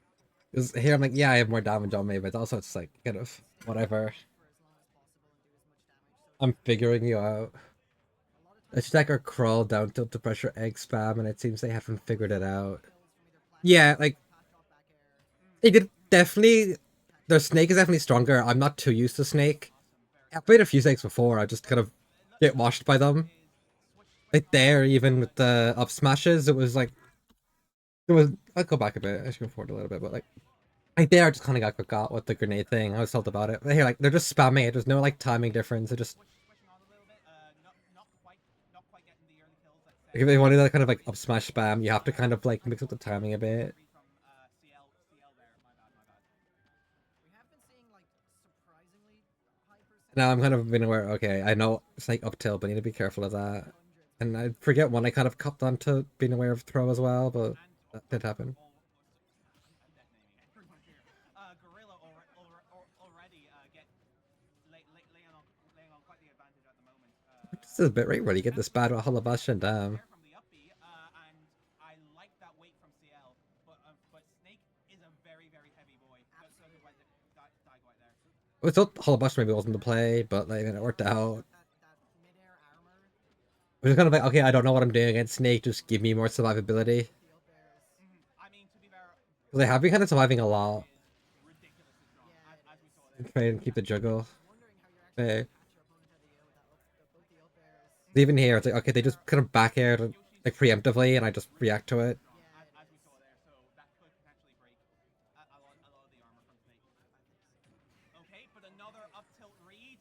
Because here I'm like, yeah, I have more damage on me, but also it's like kind of whatever. For as long as possible and do as much damage. So I'm figuring you out. a lot of times Let's check our crawl down tilt to pressure egg spam, and it seems they haven't figured it out. kills from either platform Yeah, like patch off back air. they did definitely. The snake is definitely stronger. I'm not too used to snake. I've played a few snakes before. I just kind of get washed by them. like there, even with the up smashes, it was like it was. I'll go back a bit. I should go forward a little bit, but like there, I just kind of got with the grenade thing. I was told about it. But here, like they're just spamming it. There's no like timing difference. It just Switching on a little bit, not quite getting the early kills. Let's say. if they wanted that kind of like up smash spam, you have to kind of like mix up the timing a bit. From CL there. My bad. We have been seeing like surprisingly high percentage. Now I'm kind of been aware. Okay, I know it's like up tilt, but I need to be careful of that. And I forget one. I kind of copped onto being aware of throw as well, but that did happen. Guerrilla already laying on quite the advantage at the moment. This is a bit right where you get this bad Holobashan, damn. From the up B, and I like that weight from CL, but Snake is a very heavy boy. So did die quite there. I thought Holobashan maybe wasn't the play, but like it worked out. That mid-air armor, It was kind of like, okay, I don't know what I'm doing against Snake, just give me more survivability. the up airs. I mean, to be fair, They have been kind of surviving a lot. ridiculously strong, Yeah, as we saw there. Try and keep the juggle. Wondering how you're actually Hey. gonna catch your opponent at the air with both the up airs. Even here, it's like, okay, they just kind of back aired like preemptively, and I just react to it. Yeah, As we saw there, so that could potentially break a lot of the armor from Snake. Okay, but another up tilt read.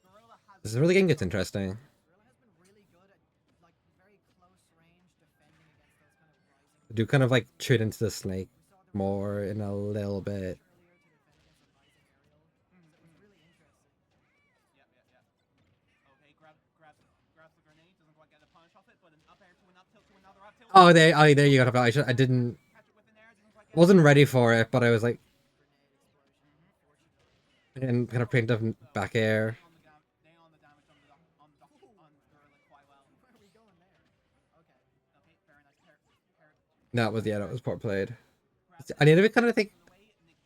Guerrilla has. This is really getting interesting. Guerrilla has been really good at like very close range defending against those kind of rising. I do kind of like tune into the Snake more in a little bit. Earlier to defend against a rising aerial. So it was really interesting. Yep. Okay, grabs the grenade. Doesn't quite get the punish off it, but an up air to an up tilt to another up tilt. Oh, there you go. I didn't, Catch it with an air. Doesn't quite get wasn't ready for it, but I was like, Grenade explosion, unfortunately. in kind of preemptive back air. Nail on the damage on Guerrilla quite well. Where are we going there? Okay. Okay, very nice pair. No, it was, yeah, that was poor played. I need to be kind of think,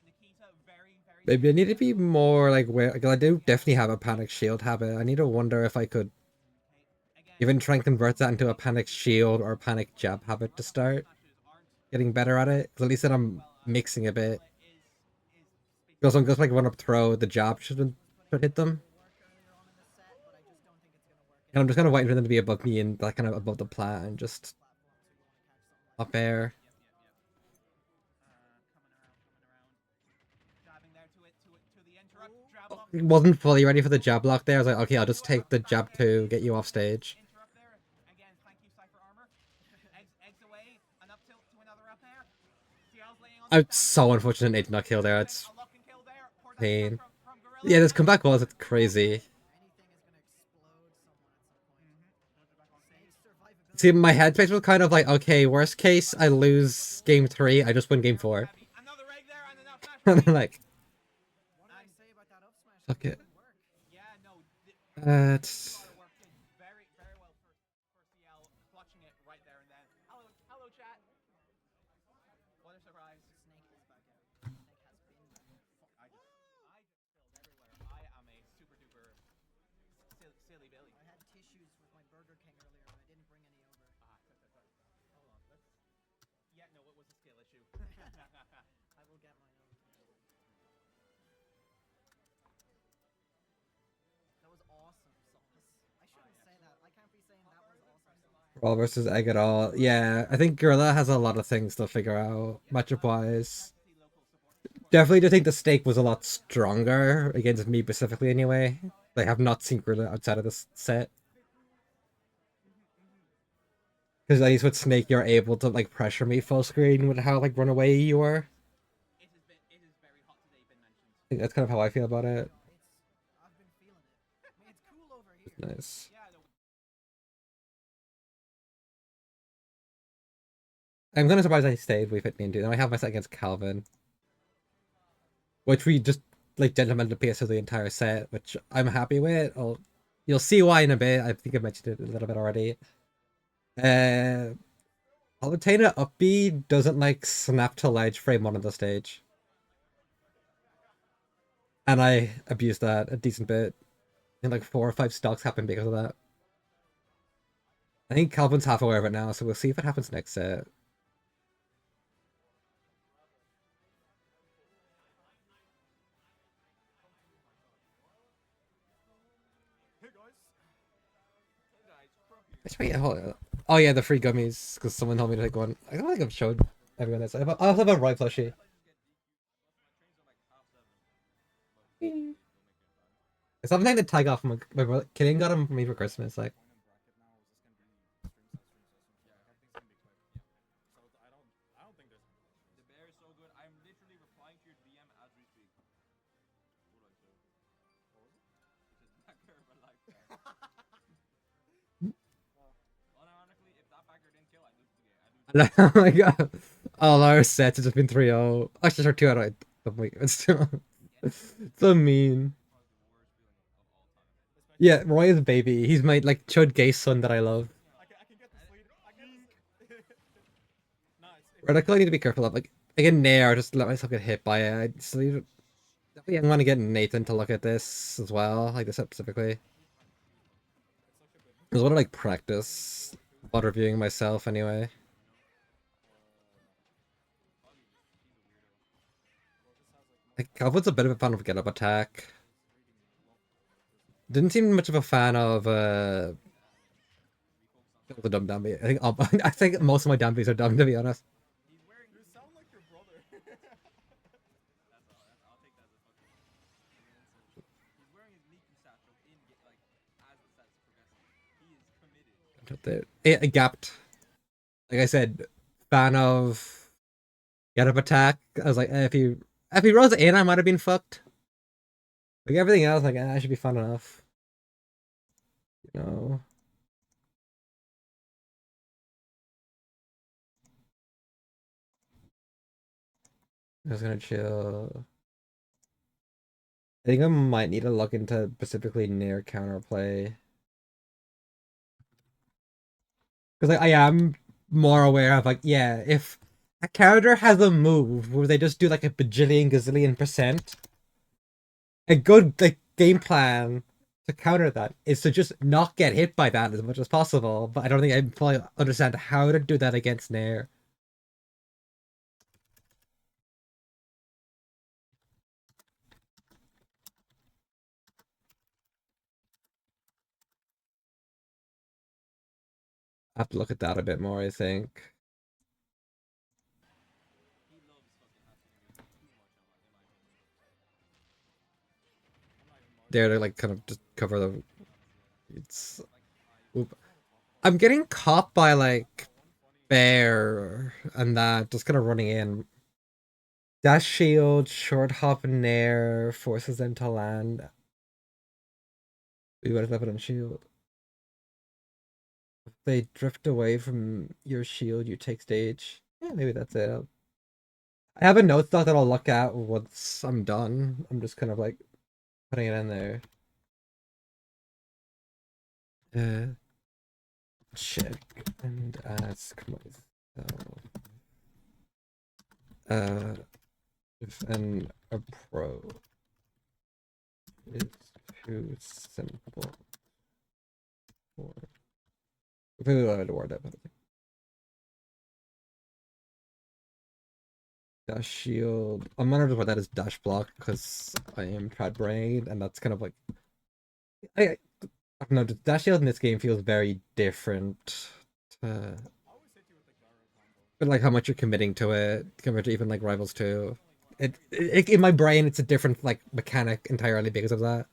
Nikita very maybe I need to be more like where, because I do definitely have a panic shield habit. I need to wonder if I could even try and convert that into a panic shield or a panic jab habit to start getting better at it. Because at least then I'm mixing a bit. Because on just like run up throw, the jab should hit them. Worked earlier on in the set, but I just don't think it's gonna work. And I'm just kind of waiting for them to be above me and like kind of above the plat and just Platforms, up we want to catch something like air. Jabbing there to the interrupt. Jab block. Wasn't fully ready for the jab block there. I was like, okay, I'll just take the jab to get you off stage. Interrupt there. Again, thank you, Cypher Armor. Eggs away. An up tilt to another up air. CL's laying on. It's so unfortunate Nate did not kill there. It's A lock and kill there. Poor pain. from Guerrilla. Yeah, this comeback was crazy. anything is gonna explode someone at some point. Snake's survivability. See, my headspace was kind of like, okay, worst case, I lose game 3, I just win game 4. Another egg there and an up smash. And then like, What did I say about that up smash? fuck it. Didn't work. Yeah, no. It's Worked very well for CL, clutching it right there and then. Hello, chat. What a surprise. Snake is back out. Snake has been back out. I just filled everywhere. I am a super duper silly Billy. I had tissues with my Burger King earlier, but I didn't bring any over. Hold on. Yeah, no, it was a skill issue. I will get my own. That was awesome sauce. I shouldn't say that. I can't be saying that was awesome sauce. Brawl versus Egg at all. Yeah, I think Guerrilla has a lot of things to figure out, matchup wise. Definitely do think the stake was a lot stronger against me specifically anyway. I have not seen Guerrilla outside of this set. Because at least with Snake, you're able to like pressure me full screen with how like runaway you are. It is very hot today, been mentioned. I think that's kind of how I feel about it. I've been feeling it. I mean, it's cool over here. Nice. Yeah, no, I'm kind of surprised I stayed with Fit into. Now I have my set against Calvin, which we just like gentlemen to PS of the entire set, which I'm happy with. You'll see why in a bit. I think I mentioned it a little bit already. Palutena up B doesn't like snap to ledge frame 1 on the stage. And I abused that a decent bit. And like 4 or 5 stocks happened because of that. I think Calvin's half aware of it now, so we'll see if it happens next set. Wait, hold on. Oh yeah, the free gummies, because someone told me to take one. I don't think I've showed everyone this. I also have a Roy plushie. It's something to tag off my brother. Killian got him for me for Christmas. Like, The bear is so good. I'm literally replying to your DM as we speak. What do I do? What was it? It says backer of a lifetime. Unironically, if that backer didn't kill, I'd lose the game. I'd lose oh my god, all our sets have just been 3-0. Actually, sorry, 2 out of the week. It's still so mean. Yeah, Roy is a baby. He's my like chud gay son that I love. I can get the sleep. I can. Nice. Reticle I need to be careful of. Like again, nair, just let myself get hit by it. I just leave it. I'm gonna get Nathan to look at this as well, like this specifically. I just want to like practice while reviewing myself anyway. Like Calvin's a bit of a fan of get up attack. Didn't seem much of a fan of the dumb dummy. I think I think most of my dummies are dumb to be honest. He's wearing. You sound like your brother. I'll take that as a fucking. He's wearing his Miku satchel in like as the set's progressing. He is committed. It gapped. Like I said, fan of get up attack. I was like, if he rolls it in, I might have been fucked. Like everything else, like I should be fun enough. You know. I'm just gonna chill. I think I might need to look into specifically near counterplay. Because like, I am more aware of like, yeah, if a character has a move where they just do like a bajillion gazillion percent, a good like game plan to counter that is to just not get hit by that as much as possible. But I don't think I fully understand how to do that against Nair. I have to look at that a bit more, I think. There to like kind of just cover the. It's. Oop. I'm getting caught by like Bair and that just kind of running in. Dash shield, short hop in air, forces them to land. We would have left it on shield. If they drift away from your shield, you take stage. Yeah, maybe that's it. I have a note stock that I'll look at once I'm done. I'm just kind of like putting it in there. Check and ask myself. If an approach is too simple for maybe we'll have to word that better. Dash shield. I'm gonna just word that as dash block because I am trad brain and that's kind of like I don't know, dash shield in this game feels very different to but like how much you're committing to it compared to even like Rivals 2. It in my brain it's a different like mechanic entirely because of that.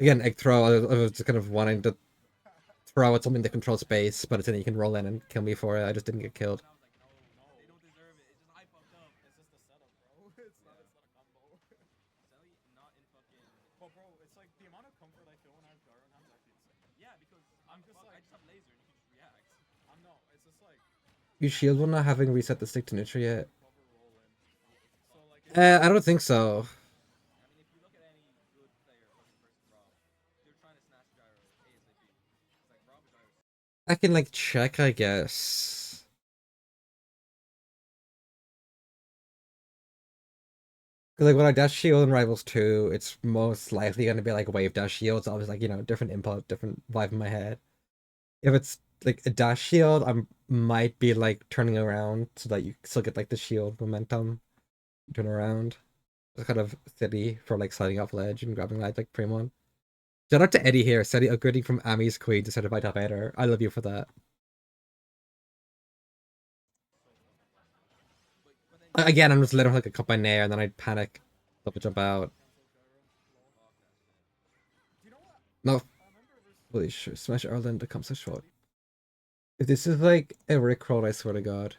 Again, Eggthrow, I was just kind of wanting to throw at something that controls space, but it's in you can roll in and kill me for it. I just didn't get killed. They don't deserve it. It's just I fucked up. It's just a setup, bro. It's not a combo. Celi not in fucking. But bro, it's like the amount of comfort I feel when I have Dair on hand is actually insane. Yeah, because I'm just like I just have laser and you can just react. I'm no. It's just like You shield one not having reset the stick to neutral yet. cover roll in. So like. I don't think so. I mean, if you look at any good player fucking versus Rob, they're trying to snatch gyro ASAP. It's like Rob gyro. I can like check, I guess. Cause like when I dash shield in Rivals 2, it's most likely gonna be like wave dash shield. It's always like, you know, different input, different vibe in my head. If it's like a dash shield, I might be like turning around so that you still get like the shield momentum. Turn around. It's kind of silly for like sliding off ledge and grabbing ledge like frame one. Shout out to Eddie here, Celi upgrading from Ami's Queen to certified top 8er. I love you for that. Again, I'm just letting like a cup by nair and then I'd panic. Double jump out. No. Holy shit, Smash Erland to come so short. If this is like a Rickroll, I swear to god.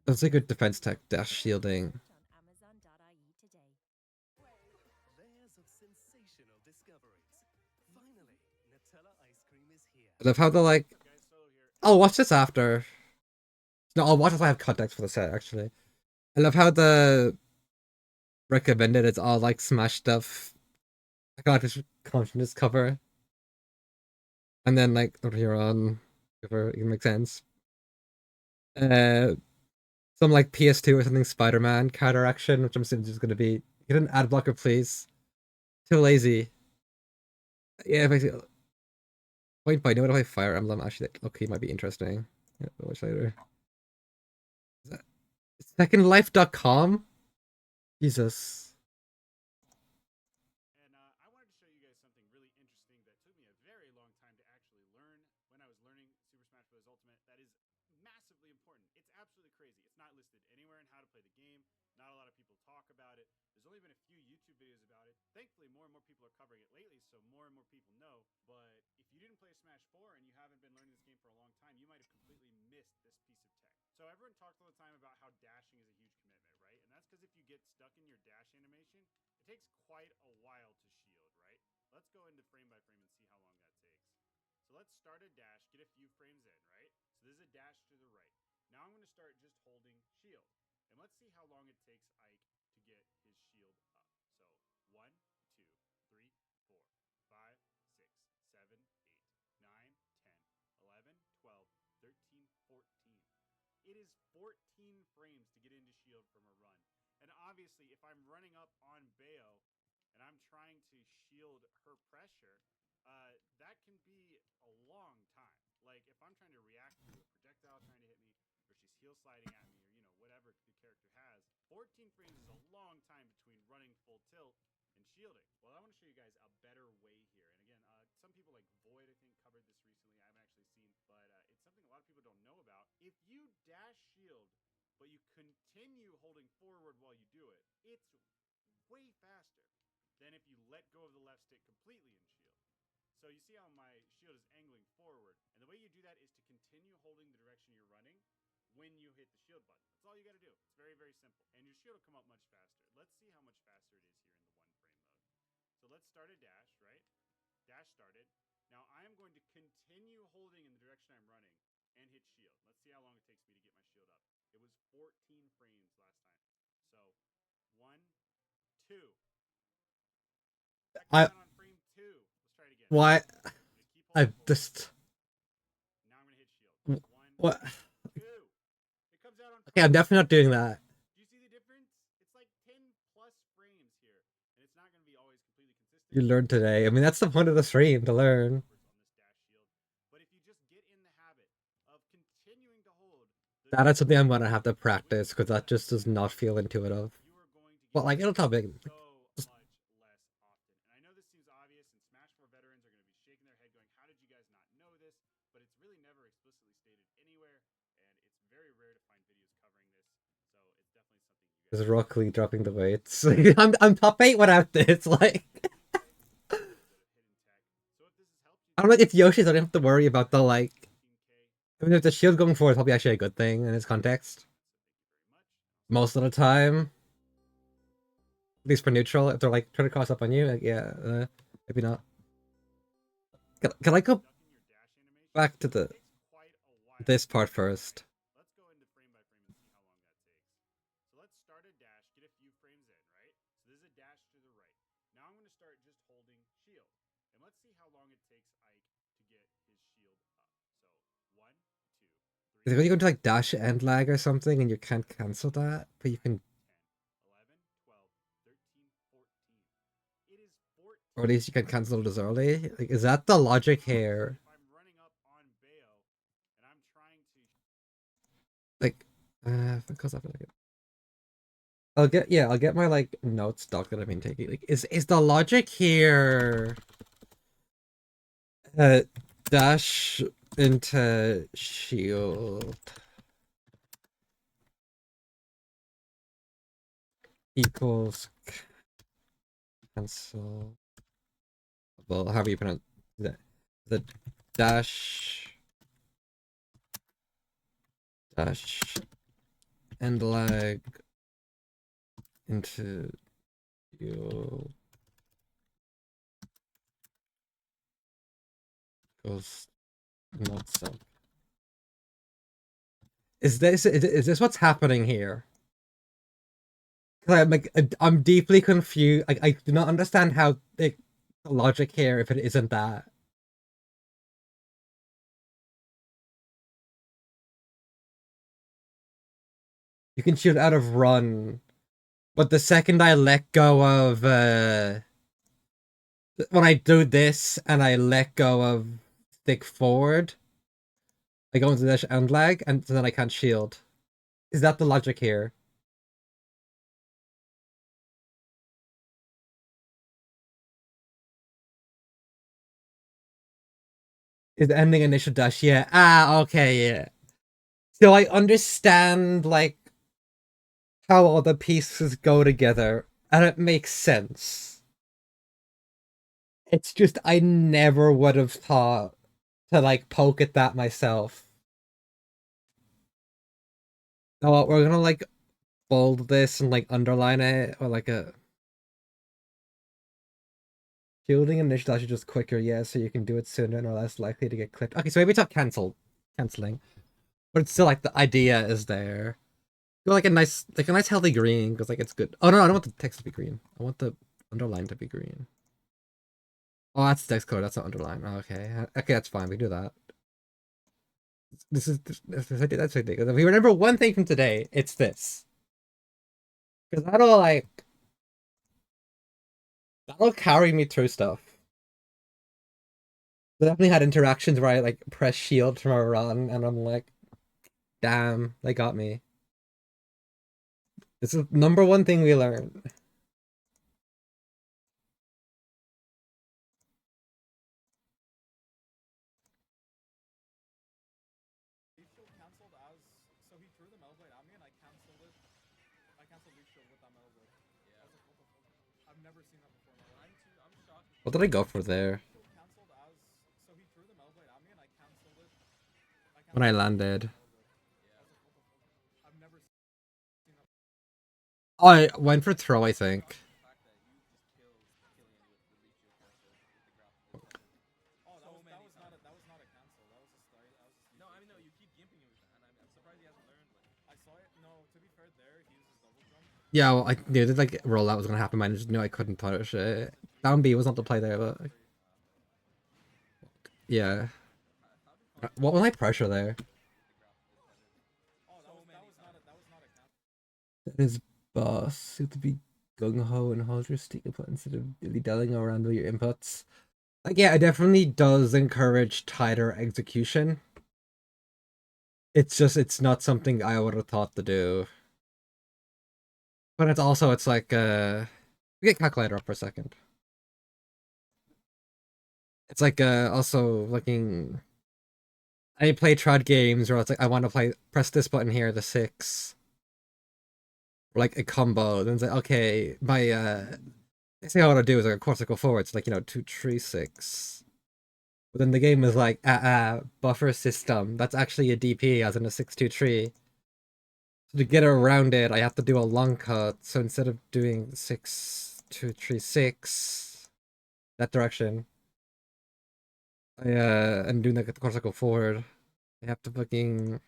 That's a good defense tech, dash shielding. I love how the like... I'll watch this after. No, I'll watch if I have context for the set, actually. I love how the recommended it's all like Smash stuff. I got this consciousness cover. And then like over here on cover, it makes sense. Some like PS2 or something Spider-Man counter action, which I'm assuming is gonna be get an ad blocker, please. Too lazy. Yeah, basically. Point by no way Fire Emblem actually okay might be interesting. Yeah, I'll watch later. Is that secondlife.com? Jesus. And I wanted to show you guys something really interesting that took me a very long time to actually learn when I was learning Super Smash Bros. Ultimate. That is massively important. It's absolutely crazy. It's not listed anywhere in how to play the game. Not a lot of people talk about it. There's only been a few YouTube videos about it. Thankfully, more and more people are covering it lately, so more and more people know. But if you didn't play Smash 4 and you haven't been learning this game for a long time, you might have completely missed this piece of tech. So everyone talks all the time about how dashing is a huge commitment, right? And that's because if you get stuck in your dash animation, it takes quite a while to shield, right? Let's go into frame by frame and see how long that takes. So let's start a dash, get a few frames in, right? So this is a dash to the right. Now I'm going to start just holding shield. And let's see how long it takes Ike to get his shield up. So 1, 2, 3, 4, 5, 6, 7, 8, 9, 10, 11, 12, 13, 14. It is 14 frames to get into shield from a run. And obviously, if I'm running up on Bayo and I'm trying to shield her pressure, that can be a long time. Like, if I'm trying to react to a projectile trying to hit me, or she's heal sliding at me, or, you know, whatever the character has, 14 frames is a long time between running full tilt and shielding. Well, I want to show you guys a better way here. And again, some people like Void, I think, covered this recently. I haven't actually seen, but it's something a lot of people don't know about. If you dash shield, but you continue holding forward while you do it, it's way faster than if you let go of the left stick completely in shield. So you see how my shield is angling forward, and the way you do that is to continue holding the direction you're running when you hit the shield button. That's all you gotta do. It's very, very simple. And your shield will come up much faster. Let's see how much faster it is here in the one frame mode. So let's start a dash, right? Dash started. Now I'm going to continue holding in the direction I'm running and hit shield. Let's see how long it takes me to get my shield up. It was 14 frames last time. So 1, 2. I On frame 2. Let's try it again. why I forward. just Now I'm gonna hit shield. 1, what 2. It comes out on okay, I'm definitely not doing that. Do you see the difference? It's like 10 plus frames here. And it's not gonna be always completely consistent. You learned today. I mean that's the point of the stream, to learn. But if you just get in the habit of continuing to hold, That is something I'm gonna have to practice because that just does not feel intuitive. you are going to Well, like it'll tell me. so much less often. And I know this seems obvious, and Smash 4 veterans are going to be shaking their head going, how did you guys not know this? But it's really never explicitly stated anywhere, and it's very rare to find videos covering this. So it's definitely something you guys... Is Rock Lee dropping the weights? I'm top 8 without this, like... I don't know, if Yoshi, so I don't have to worry about the, like... I mean, if the shield going forward is probably actually a good thing in this context. Most of the time. At least for neutral, if they're, like, trying to cross up on you, like, yeah, maybe not. Can I go back to the... this part first? Let's go into frame by frame and see how long that takes. So let's start a dash, get a few frames in, right? So this is a dash to the right. Now I'm going to start just holding shield. And let's see how long it takes Ike to get his shield up. So 1, 2, 3. Is it when you go to like dash end lag or something and you can't cancel that, but you can... 10, 11, 12, 13, 14. It is 14. Or at least you can cancel it as early? Like, is that the logic here? If I'm running up on Bayo and I'm trying to... Like, because I feel like it. I'll get my like notes doc that I've been taking. Like, is the logic here uh dash into shield equals cancel, well, however you pronounce that, the dash and lag into shield goes not so. Is this what's happening here? I'm like, I'm deeply confused. I do not understand how the logic here if it isn't that. You can shoot out of run, but the second I let go of when I do this and I let go of stick forward, I go into dash and lag, and then I can't shield. Is that the logic here? Is the ending initial dash? Yeah. Ah, okay, yeah. So I understand like how all the pieces go together, and it makes sense. It's just I never would have thought to like poke at that myself. Oh, we're gonna like bold this and like underline it or like a shielding initial dash is just quicker, yeah, so you can do it sooner and are less likely to get clipped. Okay, so maybe it's not canceling, but it's still like the idea is there. Go like a nice healthy green because like it's good. Oh no, I don't want the text to be green. I want the underline to be green. Oh, that's text color. That's not underline. Oh, okay, okay, that's fine. We do that. That's what I think. If we remember one thing from today, it's this. Because that'll carry me through stuff. I definitely had interactions where I like press shield from a run, and I'm like, damn, they got me. This is number one thing we learned. Cancelled as, so he threw the Melblade at me and I cancelled it. I cancelled Leaf Shield with that Melblade. Yeah. I was like, what the fuck? I've never seen that before in my life. I'm shocked. What did I go for there? Cancelled as, so he threw the Melblade at me and I cancelled it. When I landed. I've never seen that. I went for throw, I think. Oh, that was not a cancel. That was a start. No, I mean no, you keep gimping him with that, and I'm surprised he hasn't learned. Like, I saw it. No, to be fair, there he uses double jump. Yeah, well, I knew that like rollout was gonna happen. I just knew I couldn't punish it. Down B was not the play there, but yeah. What was my pressure there? Oh, that was not a cancel. That is boss. You have to be gung ho and hold your stick input instead of dilly dallying around with your inputs. Like, yeah, it definitely does encourage tighter execution. It's just it's not something I would have thought to do. But it's like we get calculator up for a second. It's like also looking I play trad games where it's like I want to press this button here, the 6. Or like a combo. Then it's like, okay, my basically all I want to do is like a cortical forward, it's like, 2, 3, 6. But then the game is like, buffer system. That's actually a DP as in a 6-2-3. So to get around it, I have to do a long cut. So instead of doing 6-2-3-6 that direction, and doing like the cortical forward, I have to fucking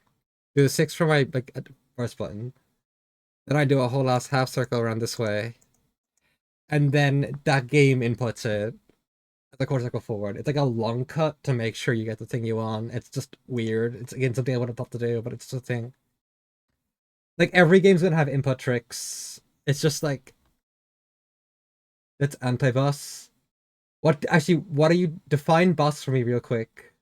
do the 6 for my like first button. Then I do a whole ass half circle around this way. And then that game inputs it. The cortical forward. It's like a long cut to make sure you get the thing you want. It's just weird. It's again something I would have thought to do, but it's just a thing. Like every game's gonna have input tricks. It's just like it's anti-boss. What are you define boss for me real quick?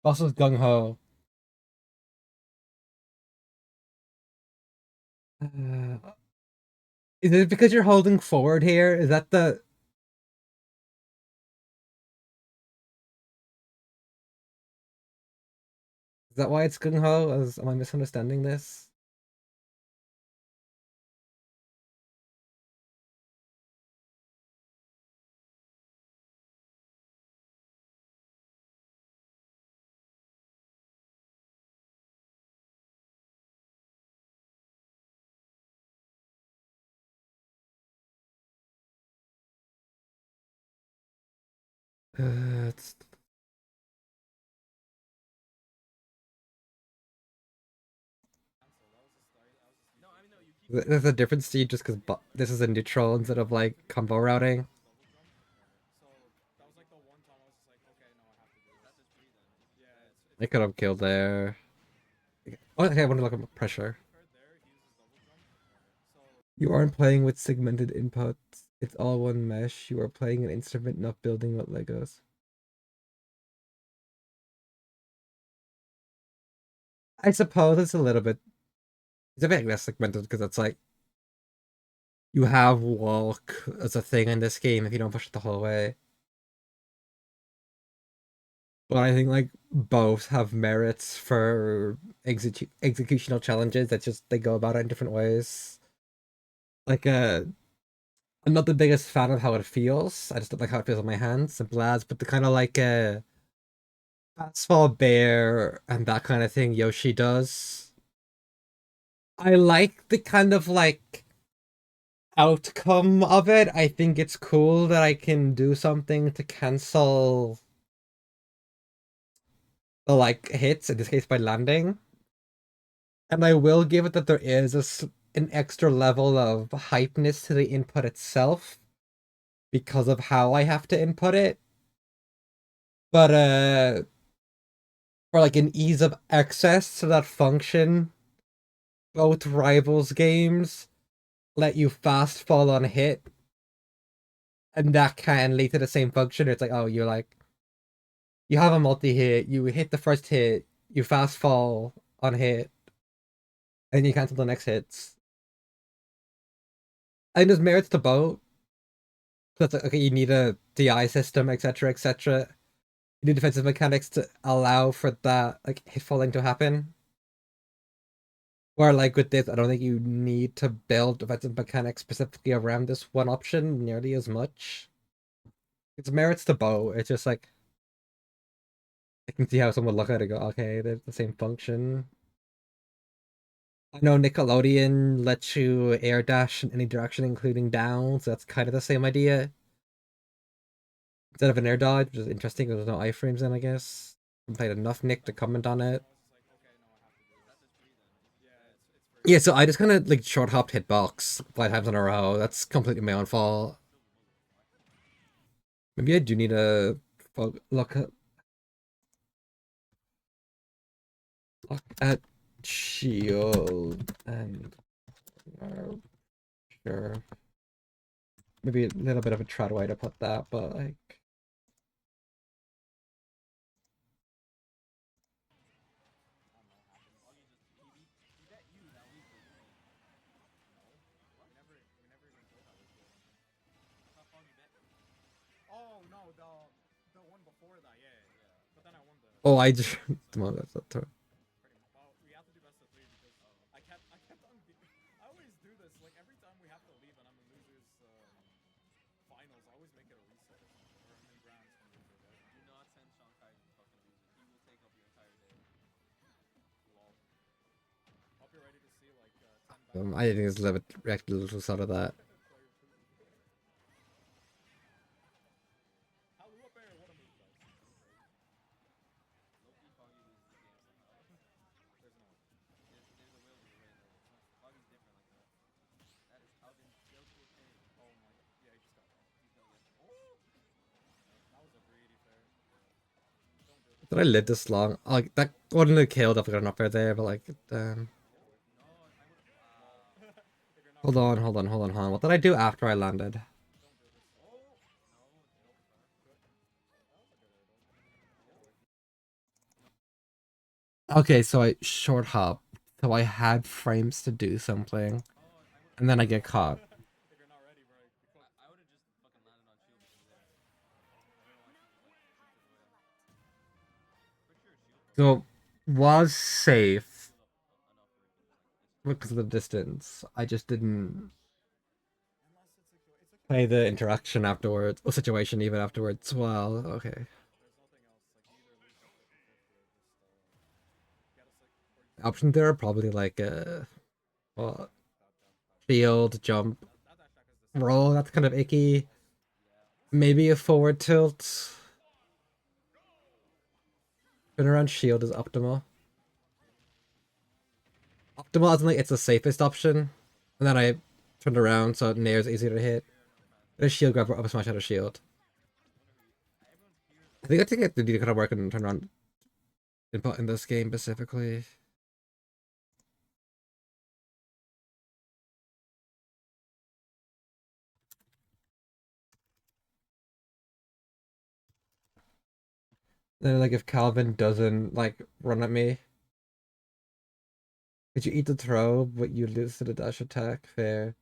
Also gung ho. Is it because you're holding forward here? Is that the? Is that why it's gung ho? Am I misunderstanding this? It's No, I mean, no, you keep there's a difference, Steve, just because this is a neutral instead of like combo routing. so that was like the one time I was just like, okay, no, I have to do this. That's his tree then. Yeah, I could have killed there. Oh, okay, I want to look at pressure. heard there he uses double jump. So You aren't playing with segmented inputs. It's all one mesh. You are playing an instrument, not building with Legos. I suppose it's a little bit. It's a bit less segmented because it's like you have walk as a thing in this game if you don't push it the whole way. But I think like both have merits for executional challenges. That's just they go about it in different ways. Like I'm not the biggest fan of how it feels. I just don't like how it feels on my hands. Simple as, but the kind of like fastball Bair and that kind of thing Yoshi does. I like the kind of like outcome of it. I think it's cool that I can do something to cancel the like hits, in this case by landing. And I will give it that there is an extra level of hypeness to the input itself because of how I have to input it. But for like an ease of access to that function, both Rivals games let you fast fall on hit, and that can lead to the same function. It's like, oh, you're like, you have a multi-hit, you hit the first hit, you fast fall on hit, and you cancel the next hits. I think there's merits to both. That's like, okay, you need a DI system, etc., etc. You need defensive mechanics to allow for that like hit falling to happen. Where like with this, I don't think you need to build defensive mechanics specifically around this one option nearly as much. It's merits to both. It's just like I can see how someone would look at it and go, okay, they're the same function. I know Nickelodeon lets you air dash in any direction, including down, so that's kind of the same idea. Instead of an air dodge, which is interesting, there's no iframes in, I guess. I played enough Nick to comment on it. Yeah, so I just kind of like short hopped hitbox 5 times in a row. That's completely my own fault. Maybe I do need to look at shield and sure. Maybe a little bit of a trad way to put that, but like oh no, the one before that, yeah, yeah. But then I won the oh I just well, that's not true. pretty much. Well, we have to do best of three because I kept on. I always do this. Like every time we have to leave and I'm in losers finals, I always make it a reset or I'm in bronze from losers. Right? Do not send Sean Kai to fucking losers. He will take up your entire day. Lol. Hope you're ready to see like 10 I think it's a little bit reacted a little sort of that. Palu up Bair, what a move, guys. Loki Foggy loses the game somehow. There's no way. There's a will be, right? Foggy's different like that. That is Calvin Joku King. Oh my god. Yeah, he just got that. He's got it. Oh! That was a greedy fair. Don't do this. Did I live this long? Like that wouldn't have killed if I got an up air there, but like No, I would. Wow. If you're not hold on, hold on, hold on, hold on. What did I do after I landed? don't do this. Oh! No, nope. Good. That was a good idea. Okay, so I short hop. So I had frames to do something, and then I get caught. If you're not ready, bro. I would have just fucking landed on shield if you there. Pretty sure shield So was safe enough where he can just like because of the distance. I just didn't Unless it's okay. play the interaction afterwards, or situation even afterwards. Well, okay. There's nothing else. Like you either leave up 50-50 or just get us like Options there are probably like well, shield, jump, that dash attack is the roll. That's kind of icky. yeah. Maybe a forward tilt. Turn around shield is optimal. Optimal isn't like it's the safest option. And then I turned around so nair is easier to hit. Get a shield grab or up smash out of shield. I think I think I need to kind of work and turn around input in this game specifically. Then like if Calvin doesn't like run at me, did you eat the throw but you lose to the dash attack? Fair.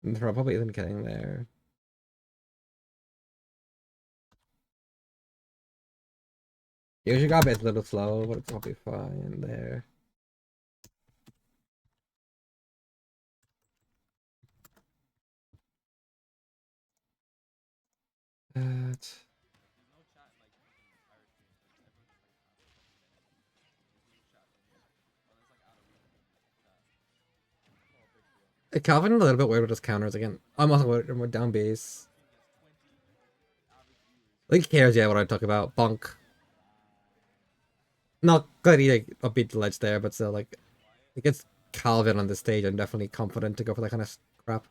And the throw probably isn't getting there. Usually grab it's a little slow, but it's probably fine there. That. Calvin a little bit weird with his counters again. I'm also we're down base. I think he cares, yeah, what I talk about. Bonk. Not glad he like, beat the ledge there, but still, like, against Calvin on the stage, I'm definitely confident to go for that kind of crap.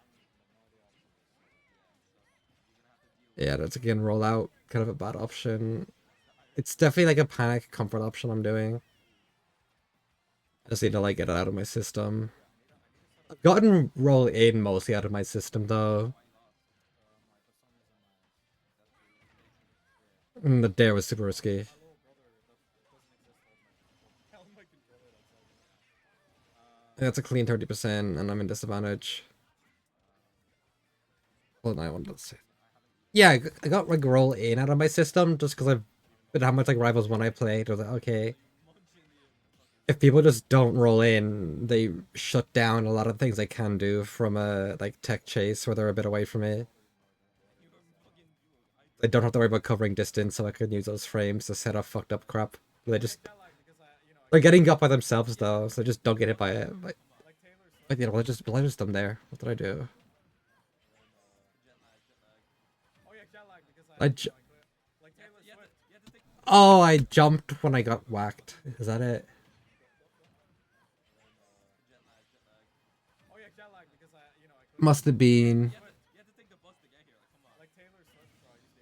Yeah, that's again roll out, kind of a bad option. It's definitely like a panic comfort option I'm doing. I just need to like get it out of my system. I've gotten roll in mostly out of my system though. And the dair was super risky. That's a clean 30% and I'm in disadvantage. Well, no, I wanted to say. Yeah, I got like roll in out of my system just because I've been how much like rivals when I played. I was like, okay, if people just don't roll in, they shut down a lot of things I can do from a like tech chase where they're a bit away from me. I don't have to worry about covering distance, so I can use those frames to set up fucked up crap. They just they're getting up by themselves though, so just don't get hit by it. But you know, I just them there. What did I do? I j Oh, I jumped when I got whacked. Is that it? Must have been.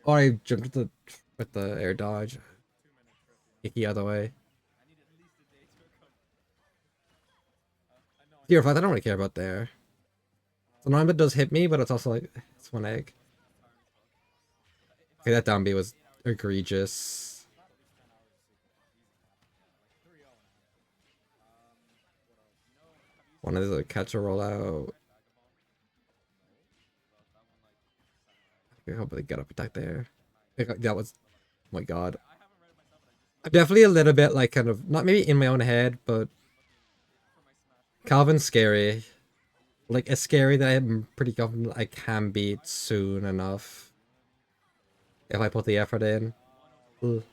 Or I jumped with the air dodge. Icky other way. Here, I don't really care about there. So Norman does hit me, but it's also like it's one egg. Okay, that down B was egregious. One of the catch a rollout. I hope they get up attack there. That was, oh my god. I'm definitely a little bit like kind of not maybe in my own head, but Calvin's scary. Like it's scary that I'm pretty confident I can beat soon enough if I put the effort in. Ugh.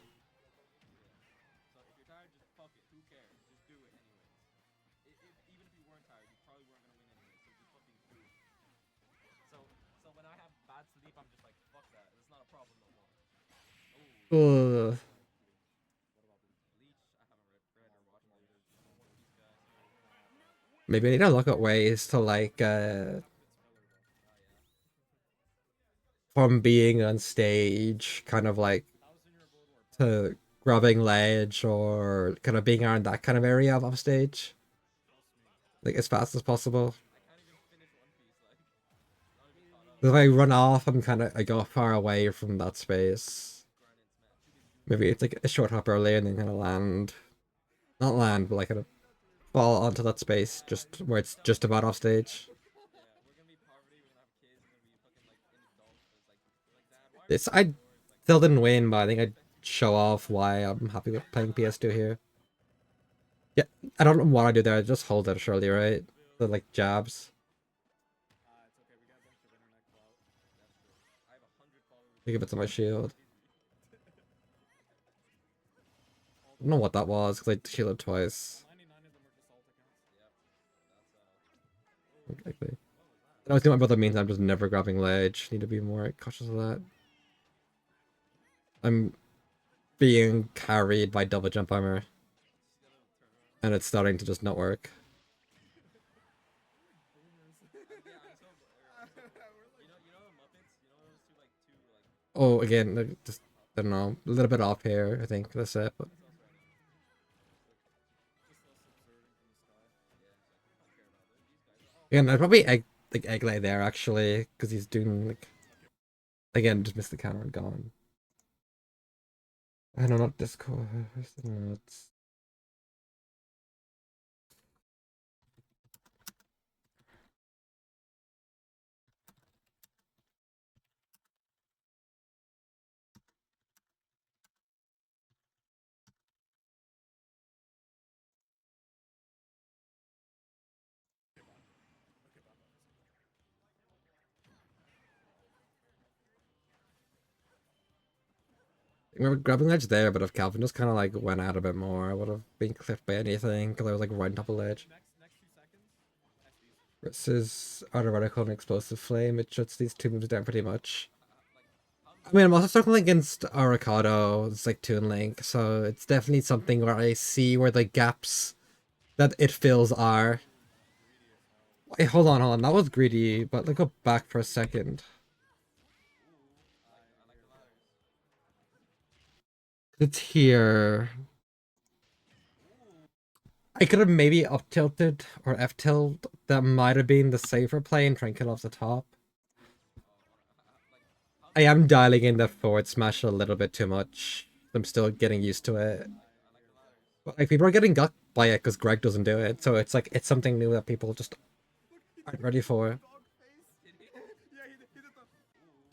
Ugh. Maybe I need to look at ways to like from being on stage, kind of like to grabbing ledge or kind of being around that kind of area of offstage. Like as fast as possible. If I run off, I go far away from that space. Maybe it's like a short hop early and then kind of land. Not land, but like kind of fall onto that space just where it's just about off stage. I still didn't win, but I think I'd show off why I'm happy with playing PS2 here. Yeah, I don't know what I do there. I just hold it surely, right? The like jabs. Think of it to my shield. I don't know what that was because I shielded twice. Exactly. I was doing my brother means I'm just never grabbing ledge. Need to be more cautious of that. I'm being carried by double jump armor. And it's starting to just not work. Oh, again, just, I don't know, a little bit off here, I think, that's it. But again, I'd probably egglay there, actually, because he's doing, like, again, just missed the counter and gone. I don't know, not Discord, where's the notes? I remember grabbing edge there, but if Calvin just kind of like went out a bit more, I would have been clipped by anything because I was like right on top of the ledge. Versus autoreticle and explosive flame, it shuts these two moves down pretty much. I mean, I'm also struggling against Avocado, it's like Toon Link, so it's definitely something where I see where the gaps that it fills are. Wait, hold on, that was greedy, but let's go back for a second. It's here. I could have maybe up tilted or F tilt. That might have been the safer play and try and kill off the top. I am dialing in the forward smash a little bit too much. I'm still getting used to it. But like people are getting got by it because Greg doesn't do it, so it's like it's something new that people just aren't ready for.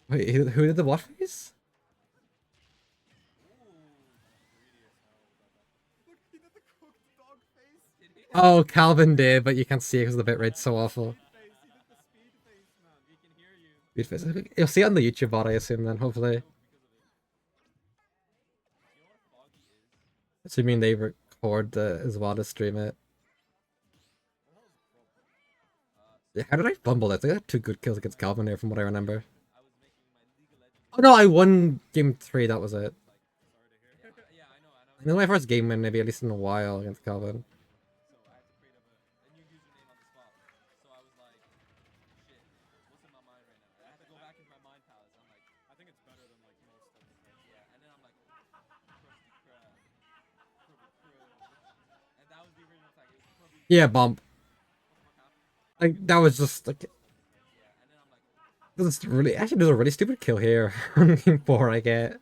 Wait, who did the what face? Oh, Calvin did, but you can't see it because the bitrate's so awful. Speed face. You'll see it on the YouTube bot, I assume, then, hopefully. Assuming they record his VOD to stream it. Yeah, how did I fumble that? I got 2 good kills against Calvin here, from what I remember. Oh no, I won game 3, that was it. I know my first game win, maybe at least in a while, against Calvin. Yeah, bump. Like, that was just, like... This really, actually, there's a really stupid kill here on game 4 I get.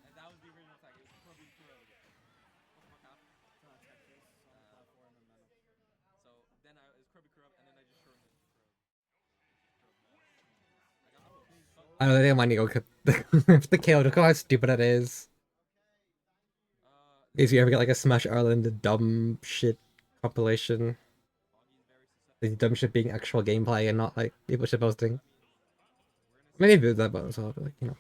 I don't think I might need to go the kill. Look how stupid it is. If you ever get like a Smash Ireland dumb shit compilation. The dumb shit being actual gameplay and not like people shit posting. Maybe do that but as well, but like, you know.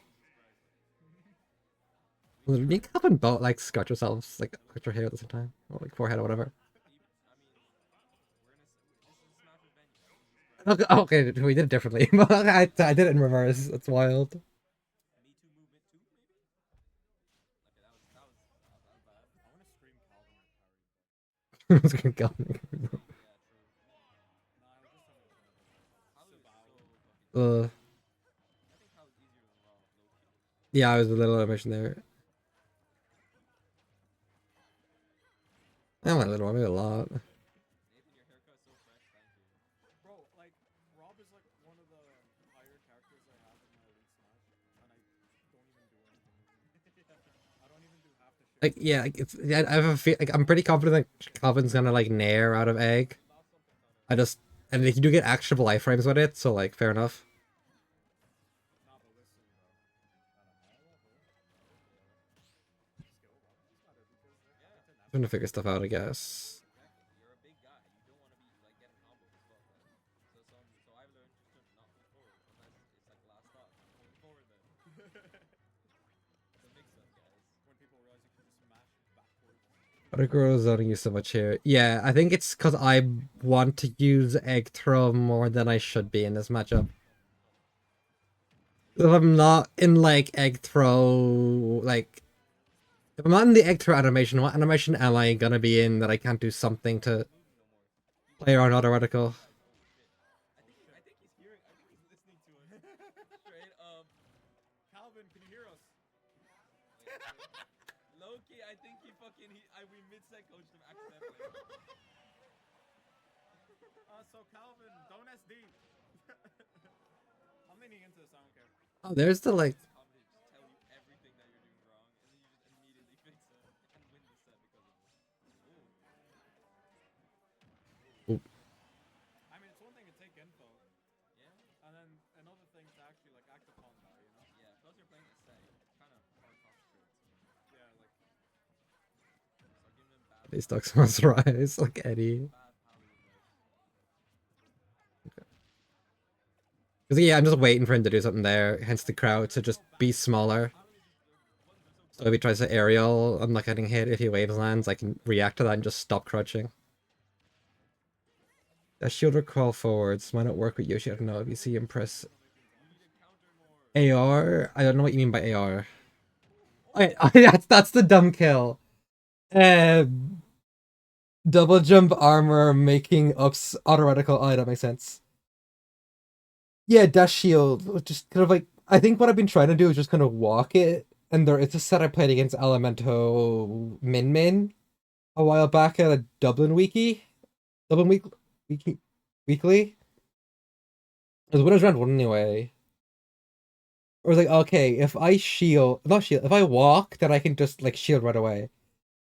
You can up and both like scratch yourselves, like scratch your hair at the same time. Or like forehead or whatever. Okay, okay, we did it differently. I did it in reverse. That's wild. uh, yeah, I was a little emotion there. I went a little, I made a lot. Like, yeah, like it's yeah, I have a feel, like I'm pretty confident that Calvin's gonna like nair out of egg. I just and like, you do get actionable iframes with it, so like fair enough. Trying to figure stuff out, I guess. Exactly. You're a big guy. You don't want to be like getting humbled as fuck. Like. So I've learned just to not move forward unless it's like last stop. Moving forward then. It's a mix up, guys. When people realize you can smash backwards. But a girl's zoning you so much here. Yeah, I think it's because I want to use Eggthrow more than I should be in this matchup. If I'm not in like Eggthrow, like if I'm not in the Eggthrow animation, what animation am I gonna be in that I can't do something to play around autoreticle? I think he's hearing. I think he's listening to us. Straight up. Calvin, can you hear us? Loki, I think we mid-set coached him accidentally. So Calvin, don't SD. I'm leaning into this. I don't care. Oh, there's the like. I'm gonna just tell you everything that you're doing wrong, and then you just immediately fix it and win the set because of it. Ooh. I mean, it's one thing to take info. Yeah. And then another thing to actually like act upon that, you know? Yeah. Plus you're playing a set, it's kind of hard to concentrate. Yeah, like. Start giving them bad. These ducks must rise like Eddie. Because yeah, I'm just waiting for him to do something there, hence the crowd to just be smaller. So if he tries to aerial, I'm not getting hit. If he waves lands, I can react to that and just stop crouching. That shield or crawl forwards might not work with Yoshi. I don't know if you see him press AR. I don't know what you mean by AR. That's the dumb kill. Double jump armor making ups autoreticle. Oh, that makes sense. Yeah, dash shield. Just kind of like I think what I've been trying to do is just kind of walk it. And it's a set I played against Elemento Min a while back at a Dublin Weekly. Weekly. It was winners round one anyway. Or was like, okay, if I if I walk, then I can just like shield right away.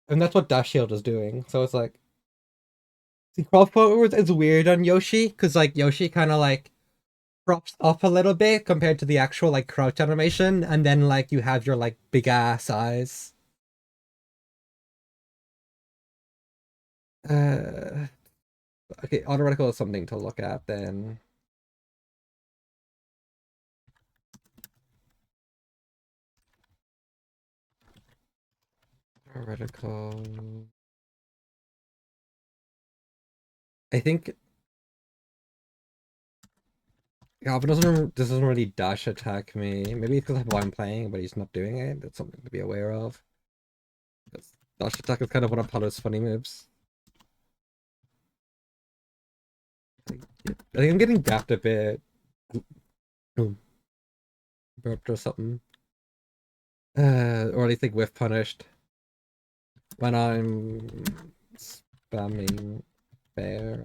And that's what dash shield is doing. So it's like, see, crawl forwards is weird on Yoshi, because like Yoshi kind of like props up a little bit compared to the actual like crouch animation, and then like you have your like big ass eyes. Okay, autoreticle is something to look at then. Autoreticle. I think Calvin doesn't really dash attack me. Maybe it's because of why I'm playing, but he's not doing it. That's something to be aware of. Because dash attack is kind of one of Palu's funny moves. I think I'm getting gapped a bit. Burped or something. Or at least like whiff punished. When I'm spamming Bair.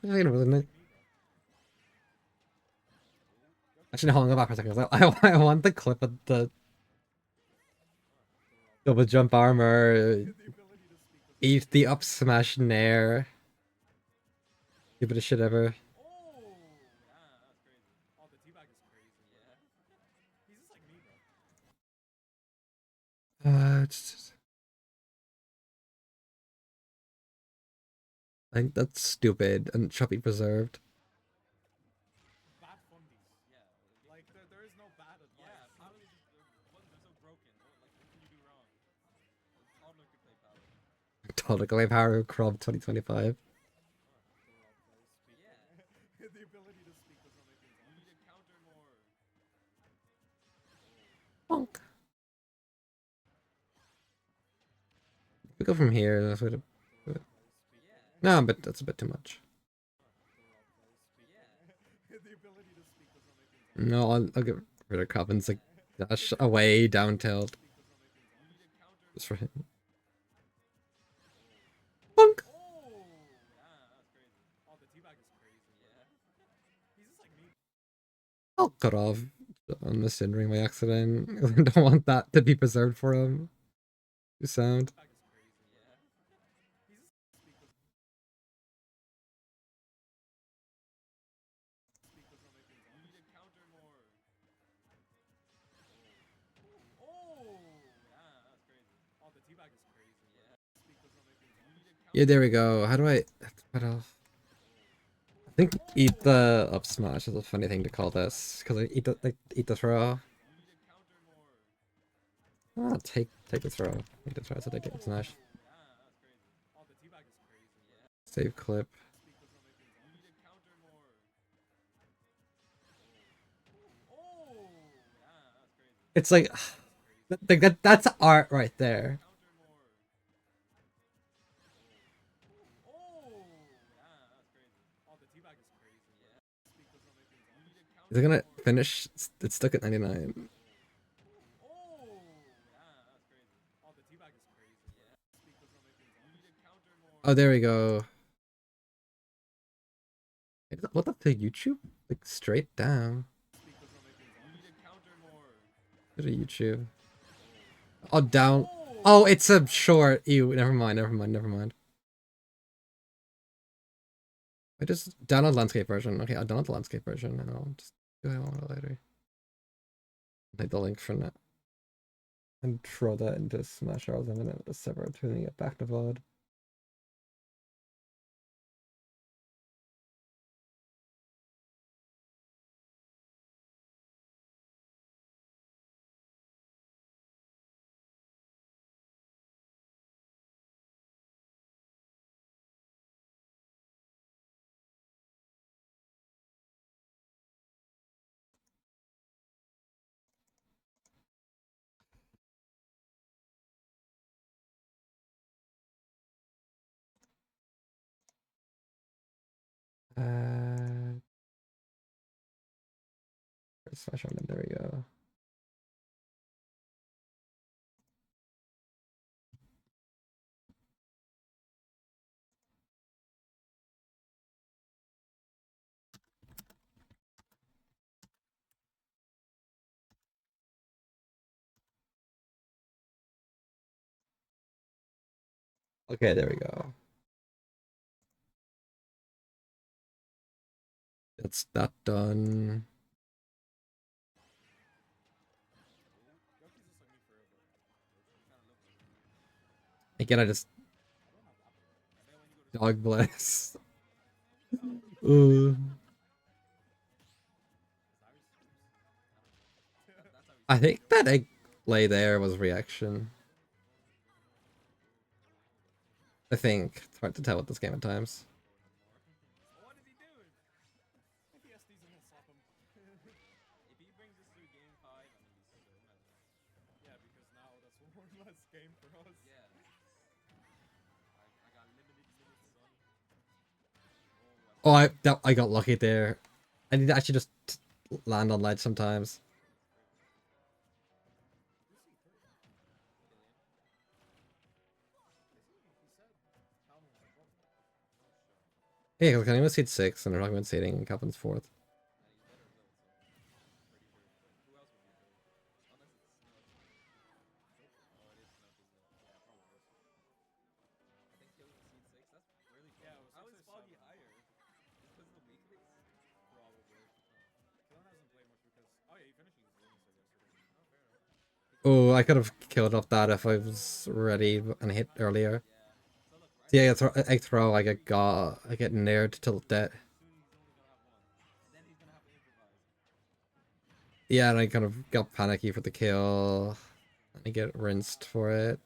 Wasn't it? Actually, hold on, go back for a second. I want the clip of the double jump armor. Eat the up smash nair. Give it a shit ever. I think that's stupid and should be preserved. Bad fundies. Yeah. Like there is no bad advice. Yeah, Palu is they're so broken. Like what can you do wrong? Toddler could play Palu. Total Glaive Haru Crop 2025. Yeah. The ability to speak does not make things. You need to counter more. Bonk. We go from here. That's way to... No, but that's a bit too much. No, I'll get rid of Coven's like dash away, down tilt. Just for him. Bonk. I'll cut off on the Sindring by accident. I don't want that to be preserved for him. You sound. Yeah, there we go. How do I... What else? I think eat the up smash is a funny thing to call this, because I eat the eat the throw. Ah, take the throw. Eat the throw, so take the up smash. Save clip. It's like that's art right there. Is it gonna finish? It's stuck at 99. Oh, there we go. What the YouTube? Like straight down. Go to YouTube. Oh, down. Oh, it's a short. Ew, never mind. I just download landscape version. Okay, I'll download the landscape version and I'll just do what I want later. Take the link from that. And throw that into Smash Hours and then a separate tuning it back to VOD. Smash Hours, there we go. Okay, there we go. That's that done. Again, I just dog bless. I think that egglay there was reaction. I think it's hard to tell with this game at times. What is he doing? If he has these, I'm gonna slap him. If he brings us through game 5, I'm gonna be so mad. Yeah, because now that's one less game for us. Yeah. I got limited minutes, son. Oh, I got lucky there. I need to actually just land on ledge sometimes. Yeah, because Kanema's seed 6 and they're talking about seeding Calvin's 4th. How is Foggy higher? Because of the weeklies? Probably. Killen hasn't played much because... Oh yeah, he finished his wings, I guess. Oh, I could have killed off that if I was ready and hit earlier. Yeah, Eggthrow, I get naired till death. Yeah, and I kind of got panicky for the kill. And I get rinsed for it.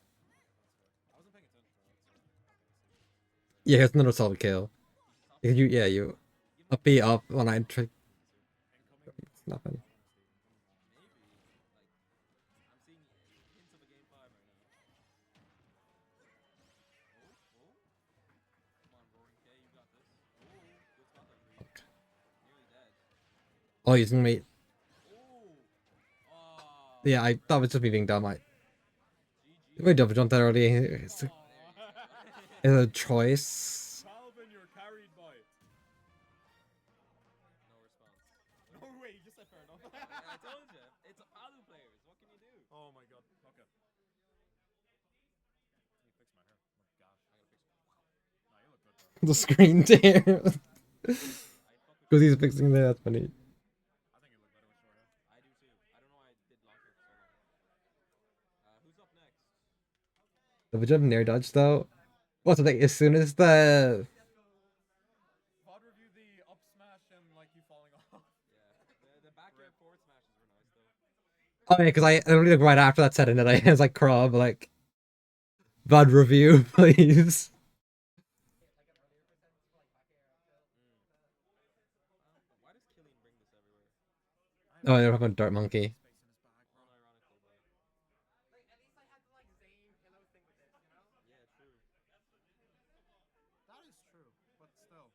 Yeah, here's another solid kill. You up B up when I try. It's nothing. Oh, he's gonna be. Yeah, I thought it was just me being dumb. I double jumped that early. It's a choice. No way, you just said fair enough. I told you, it's a Palu players. What can you do? Oh my god. Okay. Let me fix my hair. Oh my gosh. I gotta fix it. Nah, you look good though. The screen tear. Because he's fixing that. That's funny. I think you look better with short hair. I do too. I don't know why I did long hair for so long. Who's up next? The jump near dodge though. What's the thing? As soon as the VOD review the up smash and like you falling off. Yeah, the back air forward smashes were nice though. oh yeah, because I literally like, right after that said it, and I was like Crob like VOD review, please. Why does Killian bring this everywhere? Oh, they're talking about Dart Monkey. Space in his bag, bro. Unironically, but Like, at least I had the like Zane pillow thing with this, you know? yeah, true. That is true, but still.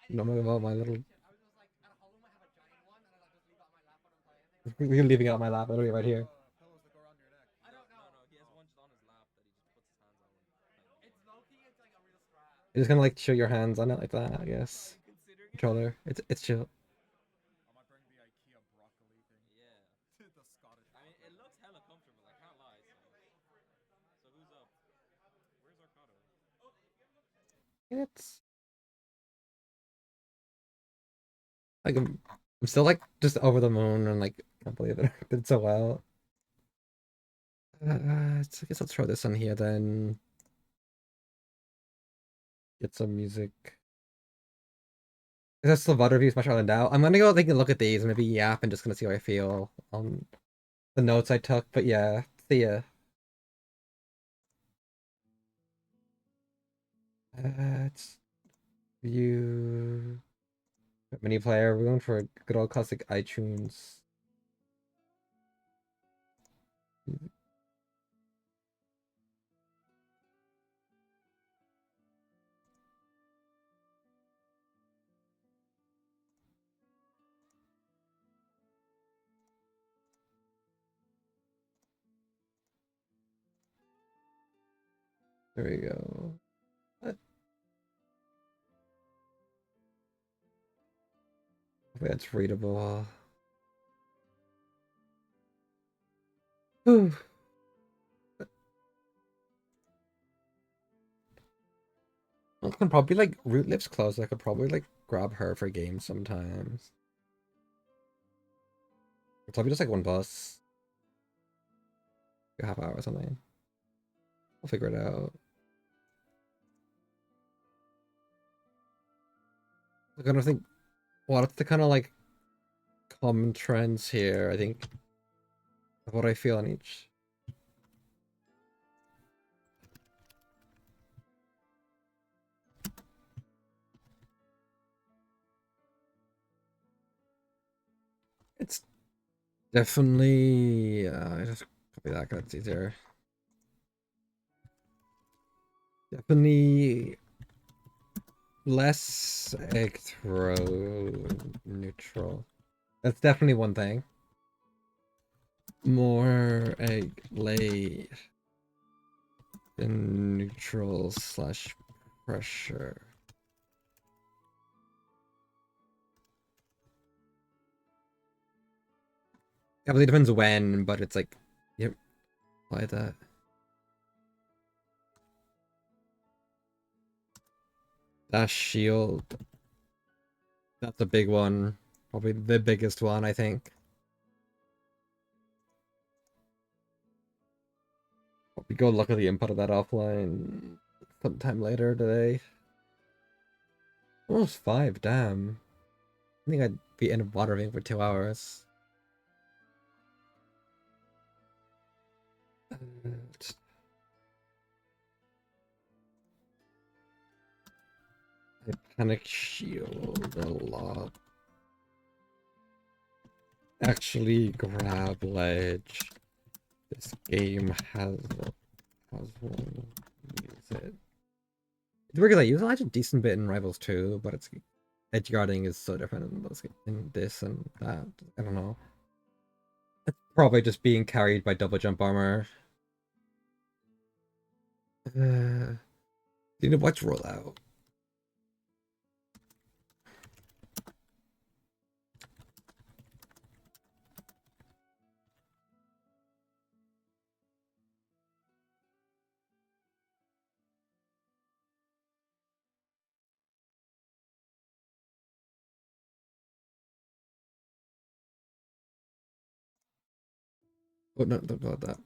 No more about my little. I was just like, at home I have a giant one, and I like just leave it on my lap when I'm playing. We're leaving it on my lap, literally right here. Pillows that go around your neck. I don't know. No, he has one just on his lap that he just puts his hands on when playing. It's low key. It's like a real scrap. You're just gonna like show your hands on it like that, I guess. Are you considering it? Controller. It's chill. I might bring the IKEA broccoli thing. Yeah. The Scottish. I mean, it looks hella comfortable. I can't lie. So who's up? Where's Arcado? It's like I'm still like just over the moon and like can't believe it did so well. I guess I'll throw this on here then. Get some music. Is that still VOD review Smash Island out? I'm gonna go take a look at these and maybe yap and just gonna see how I feel on the notes I took. But yeah, see ya. It's view mini player. We're going for a good old classic iTunes. There we go. What? Hopefully that's readable. Whew. I can probably like Root lives close. I could probably like grab her for games sometimes. It's probably just like one bus. A half hour or something. I'll figure it out. I kind of think what's the kind of like common trends here, I think, of what I feel on each. It's definitely I just copy that because it's easier. Definitely less Eggthrow neutral. That's definitely one thing. More egglay in neutral slash pressure. Yeah, but it depends when, but it's like, yep, apply that. Dash shield. That's a big one. Probably the biggest one, I think. Probably go look at the input of that offline sometime later today. Almost 5, damn. I think I'd be in watering for 2 hours. I panic shield a lot. Actually, grab ledge. This game has one. Use it. It's weird because I use ledge a decent bit in Rivals 2, but it's edgeguarding is so different in this and that. I don't know. It's probably just being carried by double jump armor. You need to watch rollout. Oh no, don't about that.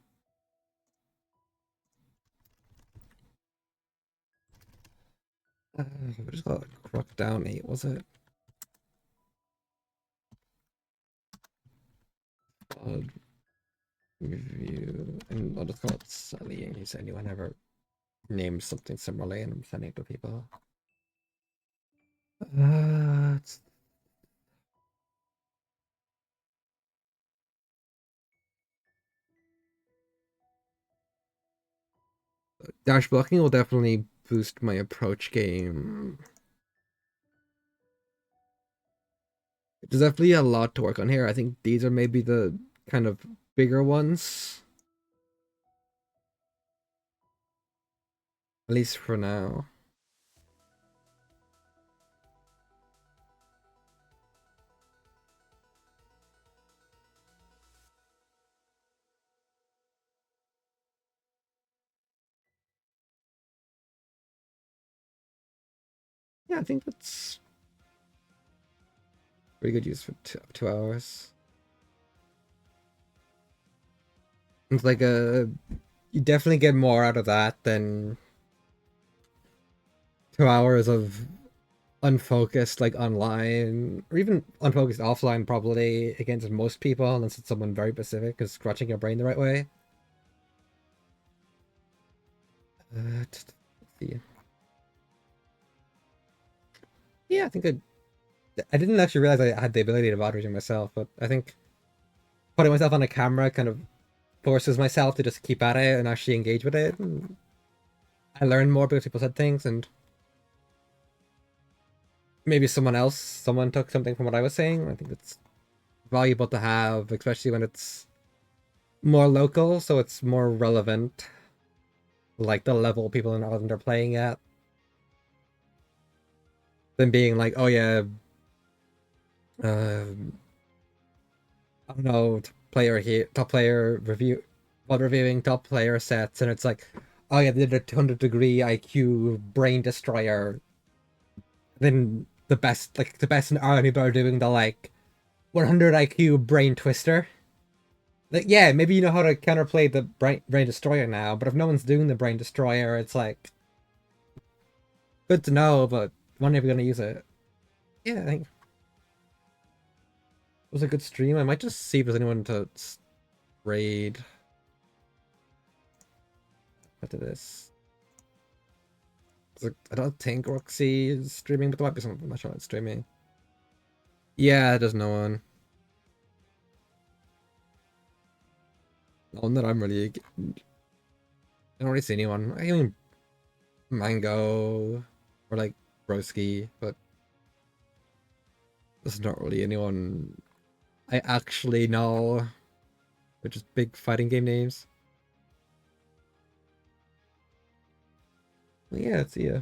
We just got Craicdown 8, was it? Review, and I'll just call it Celi in case anyone ever names something similarly and I'm sending it to people. It's dash blocking will definitely boost my approach game. There's definitely a lot to work on here. I think these are maybe the kind of bigger ones. At least for now. Yeah, I think that's pretty good use for 2 hours. It's like you definitely get more out of that than 2 hours of unfocused like online or even unfocused offline probably against most people unless it's someone very specific is scratching your brain the right way. Let's see. Yeah, I think I didn't actually realize I had the ability to VOD region myself, but I think putting myself on a camera kind of forces myself to just keep at it and actually engage with it. And I learned more because people said things, and maybe someone took something from what I was saying. I think it's valuable to have, especially when it's more local, so it's more relevant, like the level people in Ireland are playing at, than being like, oh yeah, um, I don't know, top player review, while reviewing top player sets, and it's like, oh yeah, they did a 200-degree IQ brain destroyer. Then the best in Ireland people are doing the like 100 IQ brain twister. Like, yeah, maybe you know how to counterplay the brain destroyer now, but if no one's doing the brain destroyer, it's like good to know, but when are we gonna use it? Yeah, I think it was a good stream. I might just see if there's anyone to raid after this. I don't think Roxy is streaming, but there might be someone. I'm not sure it's streaming. Yeah, there's no one. No one that I'm really. I don't really see anyone. I mean, Mango or like Broski, but there's not really anyone I actually know. They're just big fighting game names. Well, yeah, see ya.